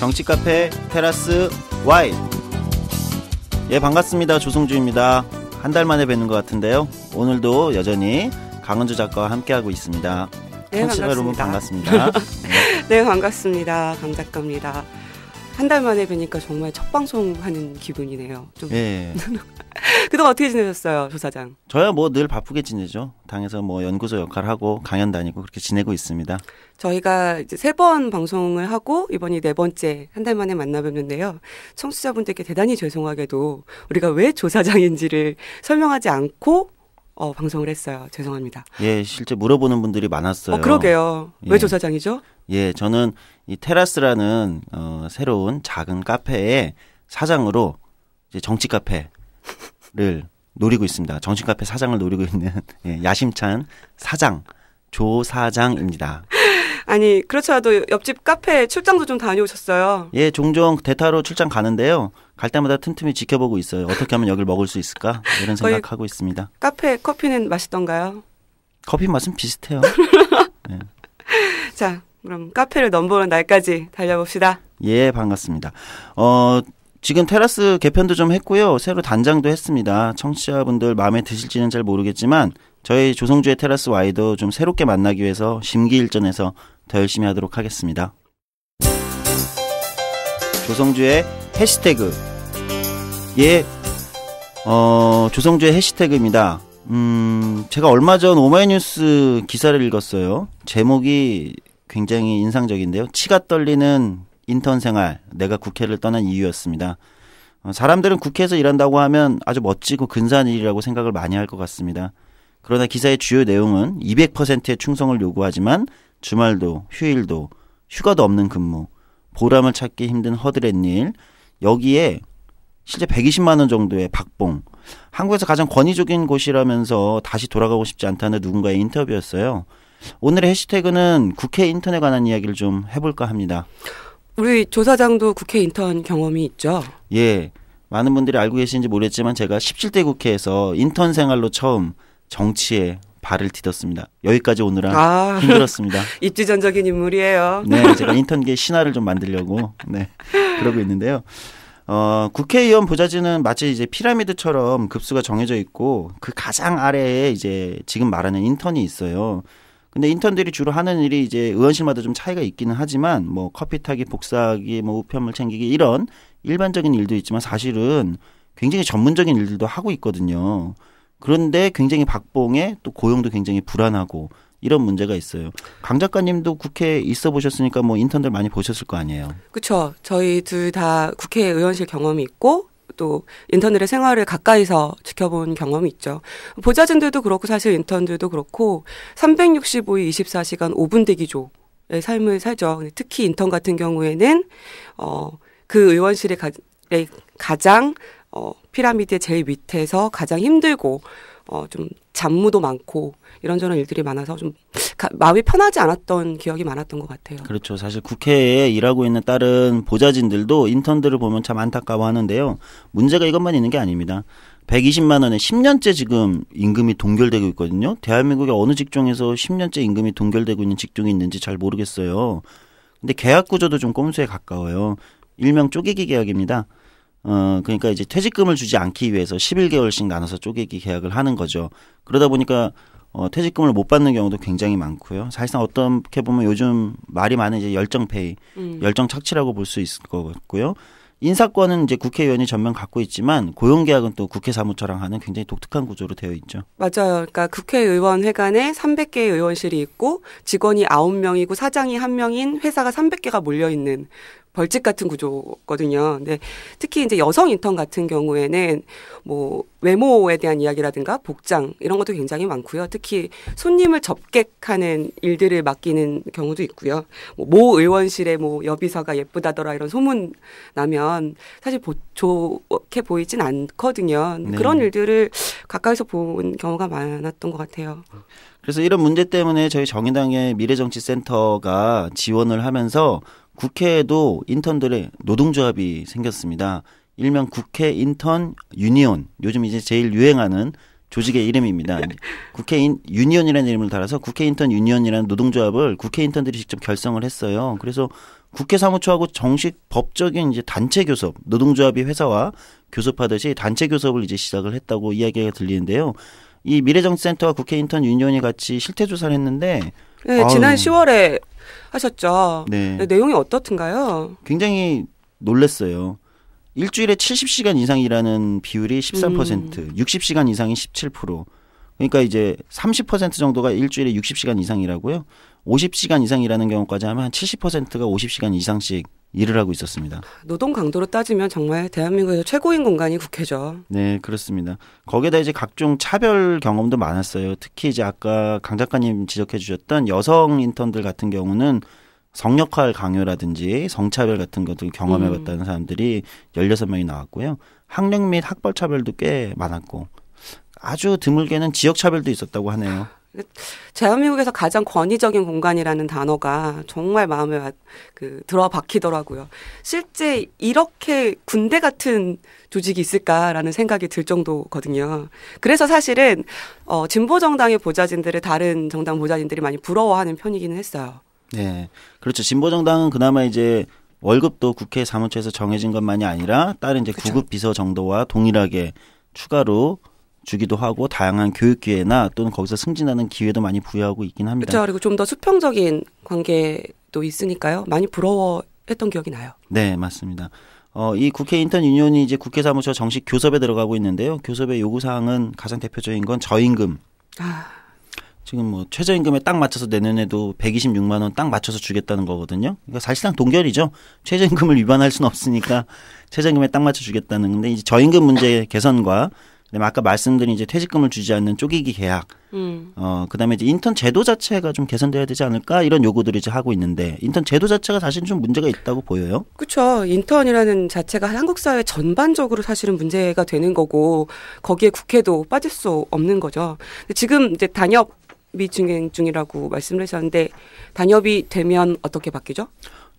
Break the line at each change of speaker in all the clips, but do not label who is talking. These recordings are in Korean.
정치 카페 테라스 Y. 예, 반갑습니다. 조성주입니다. 한 달 만에 뵙는 것 같은데요. 오늘도 여전히 강은주 작가와 함께하고 있습니다.
네,
청취자 여러분 반갑습니다.
네, 반갑습니다. 강 작가입니다. 한 달 만에 뵈니까 정말 첫 방송하는 기분이네요. 좀.
예.
그동안 어떻게 지내셨어요, 조 사장?
저야 뭐 늘 바쁘게 지내죠. 당에서 뭐 연구소 역할하고 강연 다니고 그렇게 지내고 있습니다.
저희가 이제 3번 방송을 하고 이번이 4번째 한 달 만에 만나 뵙는데요. 청취자분들께 대단히 죄송하게도 우리가 왜 조 사장인지를 설명하지 않고 방송을 했어요. 죄송합니다.
예, 실제 물어보는 분들이 많았어요.
그러게요.
예.
왜 조 사장이죠?
예, 저는 이 테라스라는 새로운 작은 카페의 사장으로 이제 정치 카페를 노리고 있습니다. 정치 카페 사장을 노리고 있는 야심찬 사장 조 사장입니다.
아니, 그렇더라도 옆집 카페 출장도 좀 다녀오셨어요.
예, 종종 대타로 출장 가는데요. 갈 때마다 틈틈이 지켜보고 있어요. 어떻게 하면 여기를 먹을 수 있을까? 이런 생각하고 있습니다.
카페 커피는 맛있던가요?
커피 맛은 비슷해요. 네.
자, 그럼 카페를 넘보는 날까지 달려봅시다.
예, 반갑습니다. 지금 테라스 개편도 좀 했고요. 새로 단장도 했습니다. 청취자분들 마음에 드실지는 잘 모르겠지만 저희 조성주의 테라스 Y도 좀 새롭게 만나기 위해서 심기일전해서 더 열심히 하도록 하겠습니다. 조성주의 해시태그. 예, 조성주의 해시태그입니다. 제가 얼마 전 오마이뉴스 기사를 읽었어요. 제목이 굉장히 인상적인데요. 치가 떨리는 인턴 생활, 내가 국회를 떠난 이유였습니다. 사람들은 국회에서 일한다고 하면 아주 멋지고 근사한 일이라고 생각을 많이 할 것 같습니다. 그러나 기사의 주요 내용은 200%의 충성을 요구하지만 주말도 휴일도 휴가도 없는 근무, 보람을 찾기 힘든 허드렛 일, 여기에 실제 120만 원 정도의 박봉, 한국에서 가장 권위적인 곳이라면서 다시 돌아가고 싶지 않다는 누군가의 인터뷰였어요. 오늘의 해시태그는 국회 인턴에 관한 이야기를 좀 해볼까 합니다.
우리 조 사장도 국회 인턴 경험이 있죠?
예, 많은 분들이 알고 계신지 모르겠지만 제가 17대 국회에서 인턴 생활로 처음 정치에 발을 디뎠습니다. 여기까지 오느라 힘들었습니다.
입지전적인 인물이에요.
네, 제가 인턴계 신화를 좀 만들려고 그러고 있는데요. 국회의원 보좌진은 마치 이제 피라미드처럼 급수가 정해져 있고 그 가장 아래에 이제 지금 말하는 인턴이 있어요. 근데 인턴들이 주로 하는 일이 이제 의원실마다 좀 차이가 있기는 하지만 뭐 커피 타기, 복사하기, 뭐 우편물 챙기기 이런 일반적인 일도 있지만 사실은 굉장히 전문적인 일들도 하고 있거든요. 그런데 굉장히 박봉에 또 고용도 굉장히 불안하고 이런 문제가 있어요. 강 작가님도 국회에 있어 보셨으니까 뭐 인턴들 많이 보셨을 거 아니에요.
그렇죠. 저희 둘 다 국회의원실 경험이 있고 또 인턴들의 생활을 가까이서 지켜본 경험이 있죠. 보좌진들도 그렇고 사실 인턴들도 그렇고 365일 24시간 5분 대기조의 삶을 살죠. 특히 인턴 같은 경우에는 그 의원실의 가장 피라미드의 제일 밑에서 가장 힘들고 좀 잡무도 많고 이런저런 일들이 많아서 좀 마음이 편하지 않았던 기억이 많았던 것 같아요.
그렇죠. 사실 국회에 일하고 있는 다른 보좌진들도 인턴들을 보면 참 안타까워하는데요. 문제가 이것만 있는 게 아닙니다. 120만 원에 10년째 지금 임금이 동결되고 있거든요. 대한민국의 어느 직종에서 10년째 임금이 동결되고 있는 직종이 있는지 잘 모르겠어요. 근데 계약 구조도 좀 꼼수에 가까워요. 일명 쪼개기 계약입니다. 그러니까 이제 퇴직금을 주지 않기 위해서 11개월씩 나눠서 쪼개기 계약을 하는 거죠. 그러다 보니까 퇴직금을 못 받는 경우도 굉장히 많고요. 사실상 어떻게 보면 요즘 말이 많은 이제 열정페이, 열정착취라고 볼 수 있을 것 같고요. 인사권은 이제 국회의원이 전면 갖고 있지만 고용계약은 또 국회 사무처랑 하는 굉장히 독특한 구조로 되어 있죠.
맞아요. 그러니까 국회의원 회관에 300개의 의원실이 있고 직원이 9명이고 사장이 1명인 회사가 300개가 몰려있는 벌집 같은 구조거든요. 근데 특히 이제 여성 인턴 같은 경우에는 뭐 외모에 대한 이야기라든가 복장 이런 것도 굉장히 많고요. 특히 손님을 접객하는 일들을 맡기는 경우도 있고요. 모 의원실에 뭐 여비서가 예쁘다더라 이런 소문 나면 사실 좋게 보이진 않거든요.
네.
그런 일들을 가까이서 본 경우가 많았던 것 같아요.
그래서 이런 문제 때문에 저희 정의당의 미래정치센터가 지원을 하면서 국회에도 인턴들의 노동조합이 생겼습니다. 일명 국회 인턴 유니온, 요즘 이제 제일 유행하는 조직의 이름입니다. 국회 유니온이라는 이름을 달아서 국회 인턴 유니온이라는 노동조합을 국회 인턴들이 직접 결성을 했어요. 그래서 국회 사무처하고 정식 법적인 이제 단체 교섭, 노동조합이 회사와 교섭하듯이 단체 교섭을 이제 시작을 했다고 이야기가 들리는데요. 이 미래정치센터와 국회 인턴 유니온이 같이 실태 조사를 했는데
네, 지난 10월에 하셨죠.
네.
네, 내용이 어떻든가요?
굉장히 놀랐어요. 일주일에 70시간 이상 일하는 비율이 13%, 60시간 이상이 17%. 그러니까 이제 30% 정도가 일주일에 60시간 이상 일하고요. 50시간 이상 일하는 경우까지 하면 한 70%가 50시간 이상씩 일을 하고 있었습니다.
노동 강도로 따지면 정말 대한민국에서 최고인 공간이 국회죠.
네, 그렇습니다. 거기에다 이제 각종 차별 경험도 많았어요. 특히 이제 아까 강 작가님 지적해 주셨던 여성 인턴들 같은 경우는 성역할 강요라든지 성차별 같은 것들 경험해봤다는 사람들이 16명이 나왔고요. 학력 및 학벌 차별도 꽤 많았고 아주 드물게는 지역 차별도 있었다고 하네요.
대한민국에서 가장 권위적인 공간이라는 단어가 정말 마음에 들어 박히더라고요. 실제 이렇게 군대 같은 조직이 있을까라는 생각이 들 정도거든요. 그래서 사실은 진보 정당의 보좌진들을 다른 정당 보좌진들이 많이 부러워하는 편이기는 했어요.
네, 그렇죠. 진보 정당은 그나마 이제 월급도 국회 사무처에서 정해진 것만이 아니라 다른 이제
그쵸.
구급 비서 정도와 동일하게 추가로 주기도 하고 다양한 교육 기회나 또는 거기서 승진하는 기회도 많이 부여하고 있긴 합니다.
그렇죠. 그리고 좀 더 수평적인 관계도 있으니까요. 많이 부러워했던 기억이 나요.
네, 맞습니다. 이 국회 인턴 유니온이 이제 국회 사무처 정식 교섭에 들어가고 있는데요. 교섭의 요구 사항은 가장 대표적인 건 저임금. 지금 뭐 최저임금에 딱 맞춰서 내년에도 126만 원 딱 맞춰서 주겠다는 거거든요. 그러니까 사실상 동결이죠. 최저임금을 위반할 수는 없으니까 최저임금에 딱 맞춰 주겠다는 건데 이제 저임금 문제 개선과 그다음에 아까 말씀드린 이제 퇴직금을 주지 않는 쪼개기 계약, 그다음에 이제 인턴 제도 자체가 좀 개선돼야 되지 않을까 이런 요구들을 이제 하고 있는데 인턴 제도 자체가 사실 좀 문제가 있다고 보여요.
그렇죠. 인턴이라는 자체가 한국 사회 전반적으로 사실은 문제가 되는 거고 거기에 국회도 빠질 수 없는 거죠. 근데 지금 이제 단협이 진행 중이라고 말씀을 하셨는데 단협이 되면 어떻게 바뀌죠?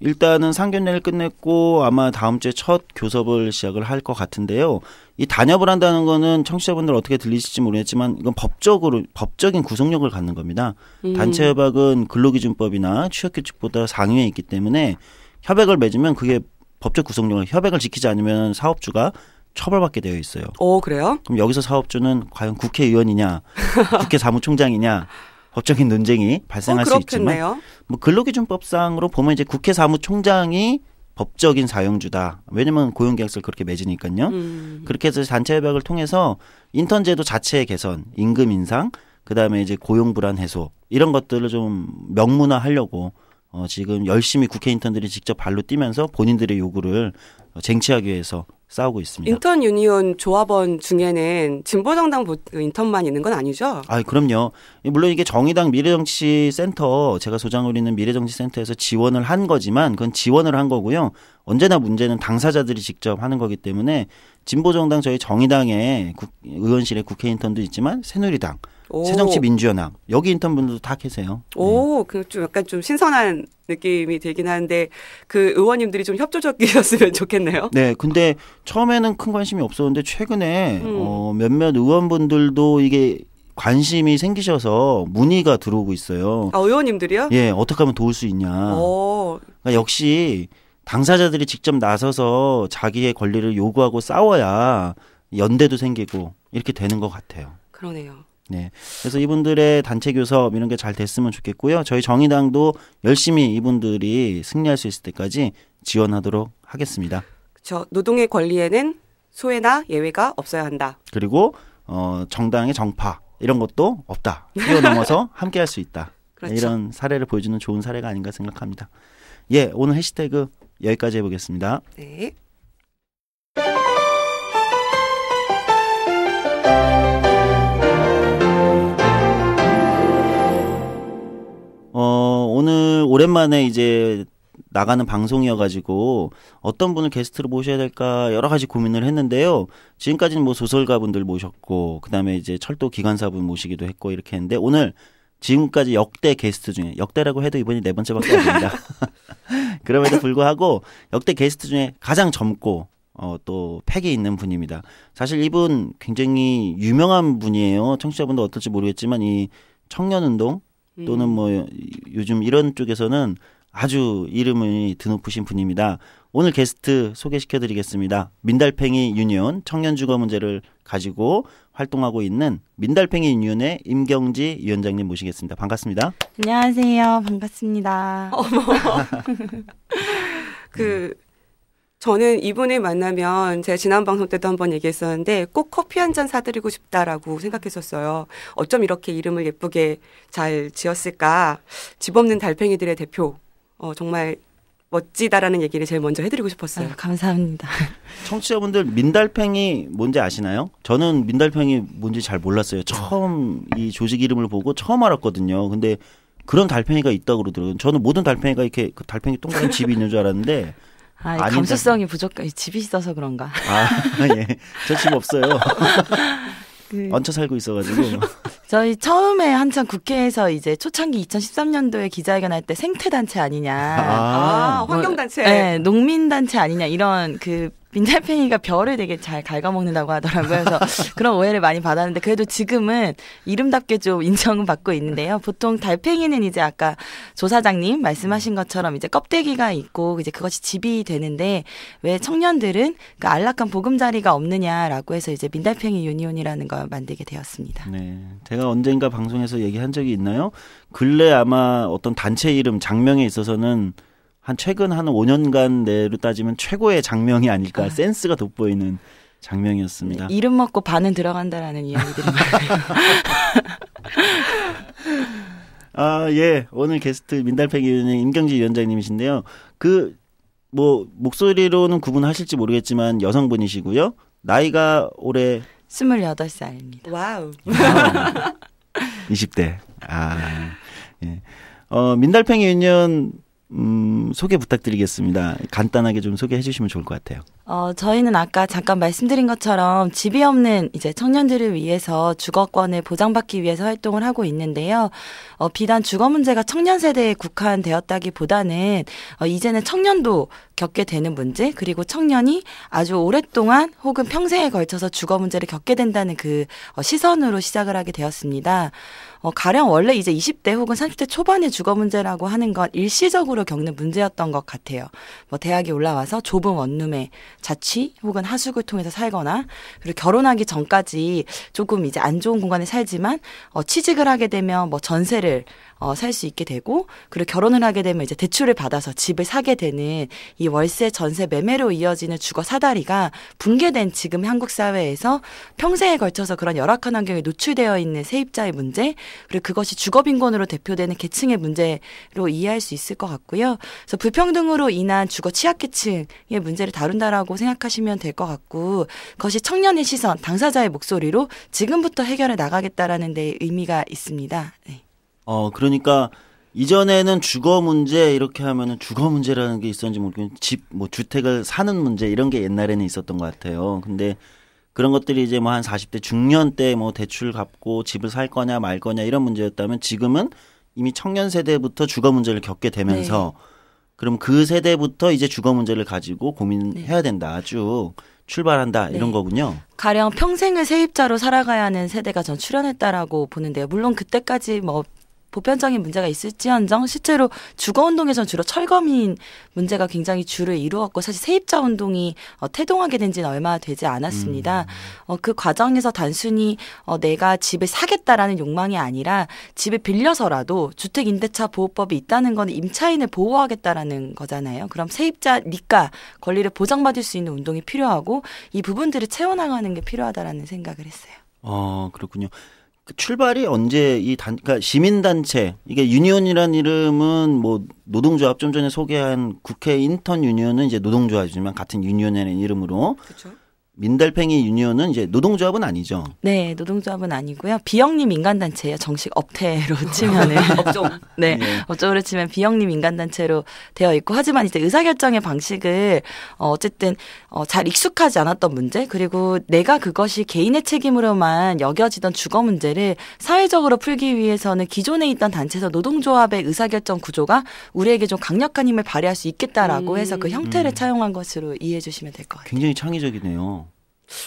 일단은 상견례를 끝냈고 아마 다음 주에 첫 교섭을 시작을 할 것 같은데요. 이 단협을 한다는 거는 청취자분들 어떻게 들리실지 모르겠지만 이건 법적인 구속력을 갖는 겁니다. 단체 협약은 근로기준법이나 취업규칙보다 상위에 있기 때문에 협약을 맺으면 그게 법적 구속력을 협약을 지키지 않으면 사업주가 처벌받게 되어 있어요.
그래요?
그럼 여기서 사업주는 과연 국회의원이냐, 국회 사무총장이냐 법적인 논쟁이 발생할 수 있지만 뭐 근로기준법상으로 보면 이제 국회 사무총장이 법적인 사용주다. 왜냐면 고용계약서를 그렇게 맺으니까요. 그렇게 해서 단체 협약을 통해서 인턴 제도 자체의 개선, 임금 인상, 그다음에 이제 고용 불안 해소 이런 것들을 좀 명문화하려고 지금 열심히 국회 인턴들이 직접 발로 뛰면서 본인들의 요구를 쟁취하기 위해서 싸우고 있습니다.
인턴 유니온 조합원 중에는 진보정당 인턴만 있는 건 아니죠?
그럼요. 물론 이게 정의당 미래정치센터, 제가 소장을 있는 미래정치센터에서 지원을 한 거지만 그건 지원을 한 거고요. 언제나 문제는 당사자들이 직접 하는 거기 때문에 진보정당 저희 정의당의 의원실에 국회 인턴도 있지만 새누리당, 새정치민주연합 여기 인턴분들도 다 계세요.
그 좀 약간 좀 신선한 느낌이 들긴 하는데 그 의원님들이 좀 협조적이었으면 좋겠네요.
네, 근데 처음에는 큰 관심이 없었는데 최근에 몇몇 의원분들도 이게 관심이 생기셔서 문의가 들어오고 있어요.
의원님들이요?
예, 어떻게 하면 도울 수 있냐. 그러니까 역시 당사자들이 직접 나서서 자기의 권리를 요구하고 싸워야 연대도 생기고 이렇게 되는 것 같아요.
그러네요.
네. 그래서 이분들의 단체 교섭 이런 게 잘 됐으면 좋겠고요. 저희 정의당도 열심히 이분들이 승리할 수 있을 때까지 지원하도록 하겠습니다.
그렇죠. 노동의 권리에는 소외나 예외가 없어야 한다.
그리고 정당의 정파 이런 것도 없다. 뛰어넘어서 함께할 수 있다.
그렇죠.
이런 사례를 보여주는 좋은 사례가 아닌가 생각합니다. 예, 오늘 해시태그 여기까지 해보겠습니다.
네.
오늘 오랜만에 이제 나가는 방송이어가지고 어떤 분을 게스트로 모셔야 될까 여러 가지 고민을 했는데요. 지금까지는 뭐 소설가분들 모셨고 그다음에 이제 철도 기관사분 모시기도 했고 이렇게 했는데 오늘 지금까지 역대 게스트 중에 역대라고 해도 이번이 4번째밖에 안 됩니다. 그럼에도 불구하고 역대 게스트 중에 가장 젊고 또 팩이 있는 분입니다. 사실 이분 굉장히 유명한 분이에요. 청취자분도 어떨지 모르겠지만 이 청년운동 또는 뭐 요즘 이런 쪽에서는 아주 이름이 드높으신 분입니다. 오늘 게스트 소개시켜드리겠습니다. 민달팽이 유니온 청년 주거 문제를 가지고 활동하고 있는 민달팽이 유니온의 임경지 위원장님 모시겠습니다. 반갑습니다.
안녕하세요. 반갑습니다.
저는 이분을 만나면 제가 지난 방송 때도 한번 얘기했었는데 꼭 커피 한 잔 사드리고 싶다라고 생각했었어요. 어쩜 이렇게 이름을 예쁘게 잘 지었을까. 집 없는 달팽이들의 대표. 정말 멋지다라는 얘기를 제일 먼저 해드리고 싶었어요.
감사합니다.
청취자분들 민달팽이 뭔지 아시나요? 저는 민달팽이 뭔지 잘 몰랐어요. 처음 이 조직 이름을 보고 처음 알았거든요. 근데 그런 달팽이가 있다고 그러더라고요. 저는 모든 달팽이가 이렇게 그 달팽이 동그란 집이 있는 줄 알았는데
감수성이 부족해. 집이 있어서 그런가?
예. 저 집 없어요. 얹혀 살고 있어가지고.
저희 처음에 한참 국회에서 이제 초창기 2013년도에 기자회견할 때 생태단체 아니냐.
환경단체.
네, 농민단체 아니냐. 이런 민달팽이가 별을 되게 잘 갉아먹는다고 하더라고요. 그래서 그런 오해를 많이 받았는데 그래도 지금은 이름답게 좀 인정은 받고 있는데요. 보통 달팽이는 이제 아까 조사장님 말씀하신 것처럼 이제 껍데기가 있고 이제 그것이 집이 되는데 왜 청년들은 그 안락한 보금자리가 없느냐라고 해서 이제 민달팽이 유니온이라는 걸 만들게 되었습니다.
네, 제가 언젠가 방송에서 얘기한 적이 있나요? 근래 아마 어떤 단체 이름 장명에 있어서는 최근 한 5년간 내로 따지면 최고의 장명이 아닐까. 센스가 돋보이는 장명이었습니다.
네, 이름 먹고 반은 들어간다라는 이야기들이 많아요.
예. 오늘 게스트 민달팽이 유니온 임경지 위원장님이신데요. 목소리로는 구분하실지 모르겠지만 여성분이시고요. 나이가 올해
28살입니다.
와우.
20대. 예. 민달팽이 유니온 소개 부탁드리겠습니다. 간단하게 좀 소개해 주시면 좋을 것 같아요.
저희는 아까 잠깐 말씀드린 것처럼 집이 없는 이제 청년들을 위해서 주거권을 보장받기 위해서 활동을 하고 있는데요. 비단 주거 문제가 청년 세대에 국한되었다기보다는 이제는 청년도 겪게 되는 문제, 그리고 청년이 아주 오랫동안 혹은 평생에 걸쳐서 주거 문제를 겪게 된다는 그 시선으로 시작을 하게 되었습니다. 가령 원래 이제 20대 혹은 30대 초반의 주거 문제라고 하는 건 일시적으로 겪는 문제였던 것 같아요. 대학에 올라와서 좁은 원룸에 자취 혹은 하숙을 통해서 살거나, 그리고 결혼하기 전까지 조금 이제 안 좋은 공간에 살지만 취직을 하게 되면 전세를 살 수 있게 되고, 그리고 결혼을 하게 되면 이제 대출을 받아서 집을 사게 되는 이 월세 전세 매매로 이어지는 주거 사다리가 붕괴된 지금 한국 사회에서 평생에 걸쳐서 그런 열악한 환경에 노출되어 있는 세입자의 문제, 그리고 그것이 주거 빈곤으로 대표되는 계층의 문제로 이해할 수 있을 것 같고요. 그래서 불평등으로 인한 주거 취약계층의 문제를 다룬다라고 생각하시면 될 것 같고, 그것이 청년의 시선, 당사자의 목소리로 지금부터 해결해 나가겠다라는 데 의미가 있습니다. 네.
그러니까 이전에는 주거 문제 이렇게 하면은 주거 문제라는 게 있었는지 모르겠는데 주택을 사는 문제 이런 게 옛날에는 있었던 것 같아요. 근데 그런 것들이 이제 한 40대 중년 때 대출 갚고 집을 살 거냐 말 거냐 이런 문제였다면, 지금은 이미 청년 세대부터 주거 문제를 겪게 되면서 그럼 그 세대부터 이제 주거 문제를 가지고 고민해야 된다. 아주 출발한다 이런 거군요.
가령 평생을 세입자로 살아가야 하는 세대가 전 출현했다라고 보는데요. 물론 그때까지 보편적인 문제가 있을지언정 실제로 주거운동에서는 주로 철거민 문제가 굉장히 주를 이루었고, 사실 세입자 운동이 태동하게 된 지는 얼마 되지 않았습니다. 그 과정에서 단순히 내가 집을 사겠다라는 욕망이 아니라 집을 빌려서라도 주택임대차 보호법이 있다는 건 임차인을 보호하겠다라는 거잖아요. 그럼 세입자니까 권리를 보장받을 수 있는 운동이 필요하고, 이 부분들을 채워나가는 게 필요하다라는 생각을 했어요.
그렇군요. 출발이 언제 그러니까 시민단체, 이게 유니온이라는 이름은 노동조합, 좀 전에 소개한 국회 인턴 유니온은 이제 노동조합이지만 같은 유니온이라는 이름으로.
그렇죠.
민달팽이 유니온은 이제 노동조합은 아니죠.
네, 노동조합은 아니고요. 비영리 민간단체예요. 정식 업태로 치면은.
업종.
네, 업종으로 치면 비영리 민간단체로 되어 있고, 하지만 이제 의사결정의 방식을 어쨌든 잘 익숙하지 않았던 문제, 그리고 내가 그것이 개인의 책임으로만 여겨지던 주거 문제를 사회적으로 풀기 위해서는 기존에 있던 단체에서 노동조합의 의사결정 구조가 우리에게 좀 강력한 힘을 발휘할 수 있겠다라고 해서 그 형태를 차용한 것으로 이해해 주시면 될 것 같아요.
굉장히 창의적이네요.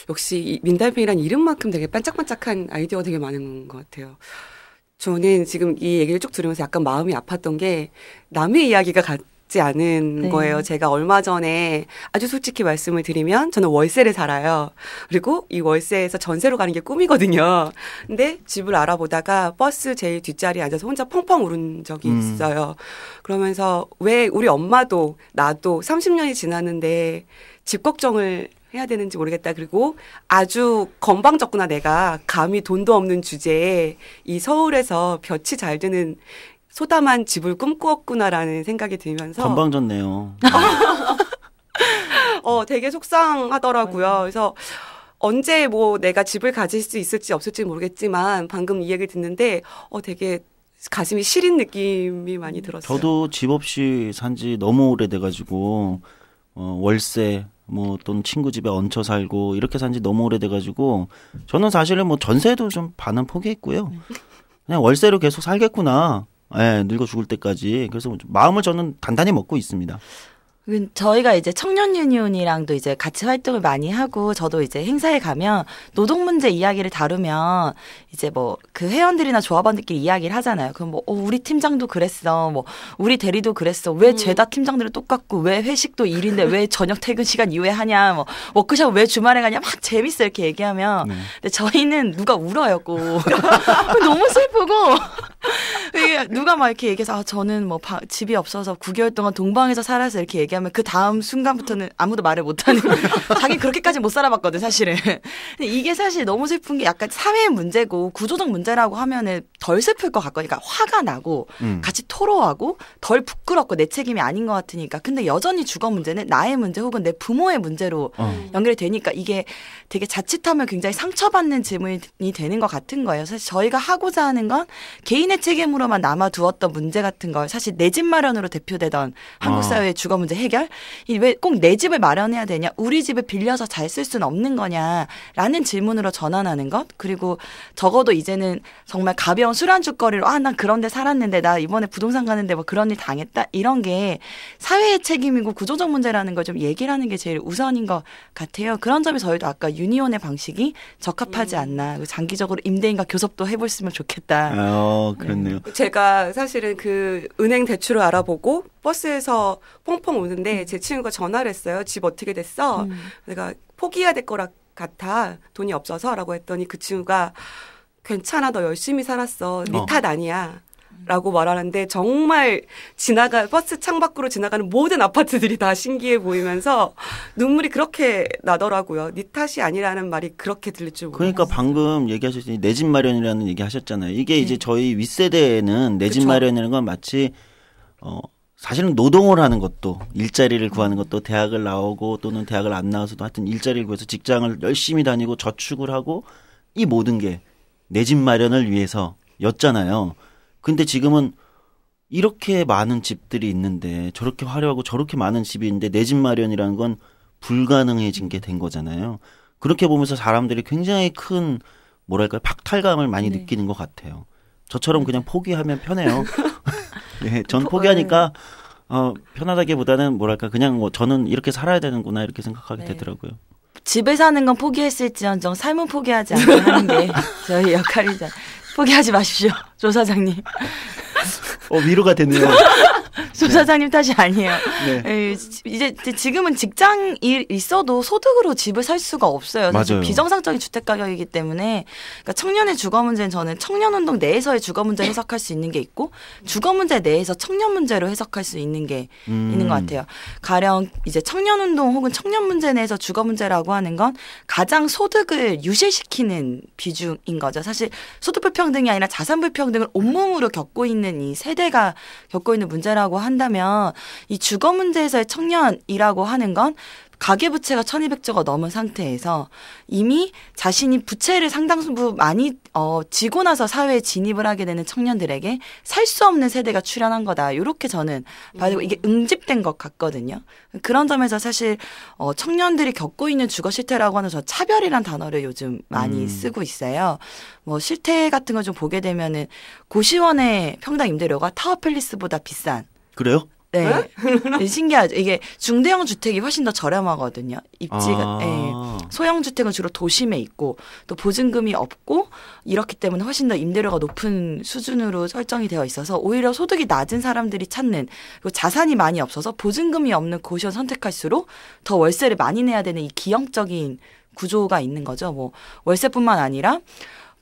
역시 이 민달팽이란 이름만큼 되게 반짝반짝한 아이디어가 되게 많은 것 같아요. 저는 지금 이 얘기를 쭉 들으면서 약간 마음이 아팠던 게 남의 이야기가 같지 않은
네.
거예요. 제가 얼마 전에 아주 솔직히 말씀을 드리면 저는 월세를 살아요. 그리고 이 월세에서 전세로 가는 게 꿈이거든요. 근데 집을 알아보다가 버스 제일 뒷자리에 앉아서 혼자 펑펑 울은 적이 있어요. 그러면서 왜 우리 엄마도 나도 30년이 지났는데 집 걱정을 해야 되는지 모르겠다. 그리고 아주 건방졌구나 내가. 감히 돈도 없는 주제에 이 서울에서 볕이 잘 드는 소담한 집을 꿈꾸었구나라는 생각이 들면서
건방졌네요.
되게 속상하더라고요. 그래서 언제 뭐 내가 집을 가질 수 있을지 없을지 모르겠지만 방금 이 얘기 듣는데 되게 가슴이 시린 느낌이 많이 들었어요.
저도 집 없이 산지 너무 오래돼가지고 월세 뭐 또는 친구 집에 얹혀 살고 이렇게 산지 너무 오래돼가지고 저는 사실은 뭐 전세도 좀 반은 포기했고요. 그냥 월세로 계속 살겠구나. 예, 늙어 죽을 때까지. 그래서 마음을 저는 단단히 먹고 있습니다.
저희가 이제 청년 유니온이랑도 이제 같이 활동을 많이 하고, 저도 이제 행사에 가면 노동 문제 이야기를 다루면 이제 뭐 그 회원들이나 조합원들끼리 이야기를 하잖아요. 그럼 뭐 우리 팀장도 그랬어, 뭐 우리 대리도 그랬어, 왜 죄다 팀장들은 똑같고 왜 회식도 일인데 왜 저녁 퇴근 시간 이후에 하냐, 뭐 워크숍 왜 주말에 가냐, 막 재밌어 이렇게 얘기하면 근데 저희는 누가 울어요, 꼭. 너무 슬프고 누가 막 이렇게 얘기해서 저는 뭐 집이 없어서 9개월 동안 동방에서 살아서 이렇게 얘기하면 그 다음 순간부터는 아무도 말을 못하는. 자기 그렇게까지 못 살아봤거든 사실은. 근데 이게 사실 너무 슬픈 게 약간 사회의 문제고 구조적 문제라고 하면은 덜 슬플 것 같거든요. 그러니까 화가 나고 같이 토로하고 덜 부끄럽고 내 책임이 아닌 것 같으니까. 근데 여전히 주거 문제는 나의 문제 혹은 내 부모의 문제로 연결이 되니까 이게 되게 자칫하면 굉장히 상처받는 질문이 되는 것 같은 거예요. 사실 저희가 하고자 하는 건 개인의 책임으로만 남아두었던 문제 같은 걸 사실 내 집 마련으로 대표되던 한국 사회의 주거 문제 해결? 왜 꼭 내 집을 마련해야 되냐? 우리 집을 빌려서 잘 쓸 수는 없는 거냐라는 질문으로 전환하는 것. 그리고 적어도 이제는 정말 가벼운 술안주거리로 난 그런 데 살았는데 나 이번에 부동산 가는데 뭐 그런 일 당했다. 이런 게 사회의 책임이고 구조적 문제라는 걸 좀 얘기를 하는 게 제일 우선인 것 같아요. 그런 점이 저희도 아까 유니온의 방식이 적합하지 않나. 장기적으로 임대인과 교섭도 해봤으면 좋겠다.
그렇네요.
제가 사실은 그 은행 대출을 알아보고 버스에서 펑펑 우는데 제 친구가 전화를 했어요. 집 어떻게 됐어? 내가 포기해야 될 거라 같아. 돈이 없어서라고 했더니 그 친구가 괜찮아, 너 열심히 살았어. 네 탓 아니야. 라고 말하는데 정말 버스 창밖으로 지나가는 모든 아파트들이 다 신기해 보이면서 눈물이 그렇게 나더라고요. 네 탓이 아니라는 말이 그렇게 들릴 줄 몰랐어요.
그러니까 방금 얘기하셨더니 내 집 마련이라는 얘기 하셨잖아요. 이게 이제 저희 윗세대에는 내 집 마련이라는 건 마치 사실은 노동을 하는 것도 일자리를 구하는 것도 대학을 나오고 또는 대학을 안 나와서도 하여튼 일자리를 구해서 직장을 열심히 다니고 저축을 하고 이 모든 게 내 집 마련을 위해서였잖아요. 근데 지금은 이렇게 많은 집들이 있는데 저렇게 화려하고 저렇게 많은 집이 있는데 내 집 마련이라는 건 불가능해진 게 된 거잖아요. 그렇게 보면서 사람들이 굉장히 큰 뭐랄까요 박탈감을 많이 느끼는 것 같아요. 저처럼 그냥 포기하면 편해요. 네, 전 포기하니까 편하다기보다는 뭐랄까 그냥 뭐 저는 이렇게 살아야 되는구나 이렇게 생각하게 되더라고요.
집을 사는 건 포기했을지언정 삶은 포기하지 않게 하는 게 저희 역할이죠. 포기하지 마십시오, 조 사장님.
위로가 되네요.
조 사장님 탓이 아니에요.
네.
이제 지금은 직장이 있어도 소득으로 집을 살 수가 없어요. 사실 비정상적인 주택 가격이기 때문에 그러니까 청년의 주거 문제는 저는 청년운동 내에서의 주거 문제 해석할 수 있는 게 있고 주거 문제 내에서 청년 문제로 해석할 수 있는 게 있는 것 같아요. 가령 이제 청년운동 혹은 청년 문제 내에서 주거 문제라고 하는 건 가장 소득을 유실시키는 비중인 거죠. 사실 소득 불평등이 아니라 자산 불평등을 온몸으로 겪고 있는 이 세대가 겪고 있는 문제라고 한다면 이 주거 문제에서의 청년이라고 하는 건 가계부채가 1200조가 넘은 상태에서 이미 자신이 부채를 상당수 많이 지고 나서 사회에 진입을 하게 되는 청년들에게 살 수 없는 세대가 출현한 거다. 이렇게 저는 봐도 이게 응집된 것 같거든요. 그런 점에서 사실 청년들이 겪고 있는 주거 실태라고 하는 저 차별이란 단어를 요즘 많이 쓰고 있어요. 뭐 실태 같은 거 좀 보게 되면은 고시원의 평당 임대료가 타워팰리스보다 비싼.
그래요?
네. 신기하죠. 이게 중대형 주택이 훨씬 더 저렴하거든요. 입지가. 네. 소형 주택은 주로 도심에 있고 또 보증금이 없고 이렇기 때문에 훨씬 더 임대료가 높은 수준으로 설정이 되어 있어서 오히려 소득이 낮은 사람들이 찾는 그리고 자산이 많이 없어서 보증금이 없는 고시원 선택할수록 더 월세를 많이 내야 되는 이 기형적인 구조가 있는 거죠. 뭐 월세뿐만 아니라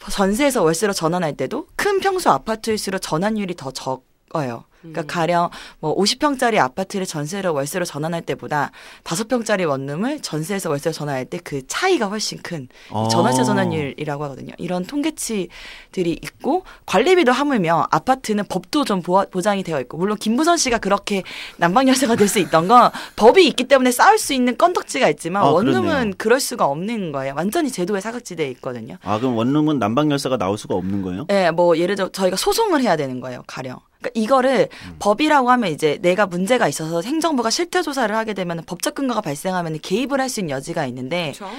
전세에서 월세로 전환할 때도 큰 평수 아파트일수록 전환율이 더 적어요. 그러니까 가령 뭐 50평짜리 아파트를 전세로 월세로 전환할 때보다 5평짜리 원룸을 전세에서 월세로 전환할 때 그 차이가 훨씬 큰 전월세 전환율이라고 하거든요. 이런 통계치들이 있고 관리비도 하물며 아파트는 법도 좀 보장이 되어 있고 물론 김부선 씨가 그렇게 난방 열쇠가 될 수 있던 건 법이 있기 때문에 싸울 수 있는 건덕지가 있지만 원룸은 그렇네요. 그럴 수가 없는 거예요. 완전히 제도에 사각지대에 있거든요.
아 그럼 원룸은 난방 열쇠가 나올 수가 없는 거예요?
네, 뭐 예를 들어 저희가 소송을 해야 되는 거예요. 가령. 그러니까 이거를 법이라고 하면 이제 내가 문제가 있어서 행정부가 실태 조사를 하게 되면 법적 근거가 발생하면 개입을 할 수 있는 여지가 있는데 그렇죠?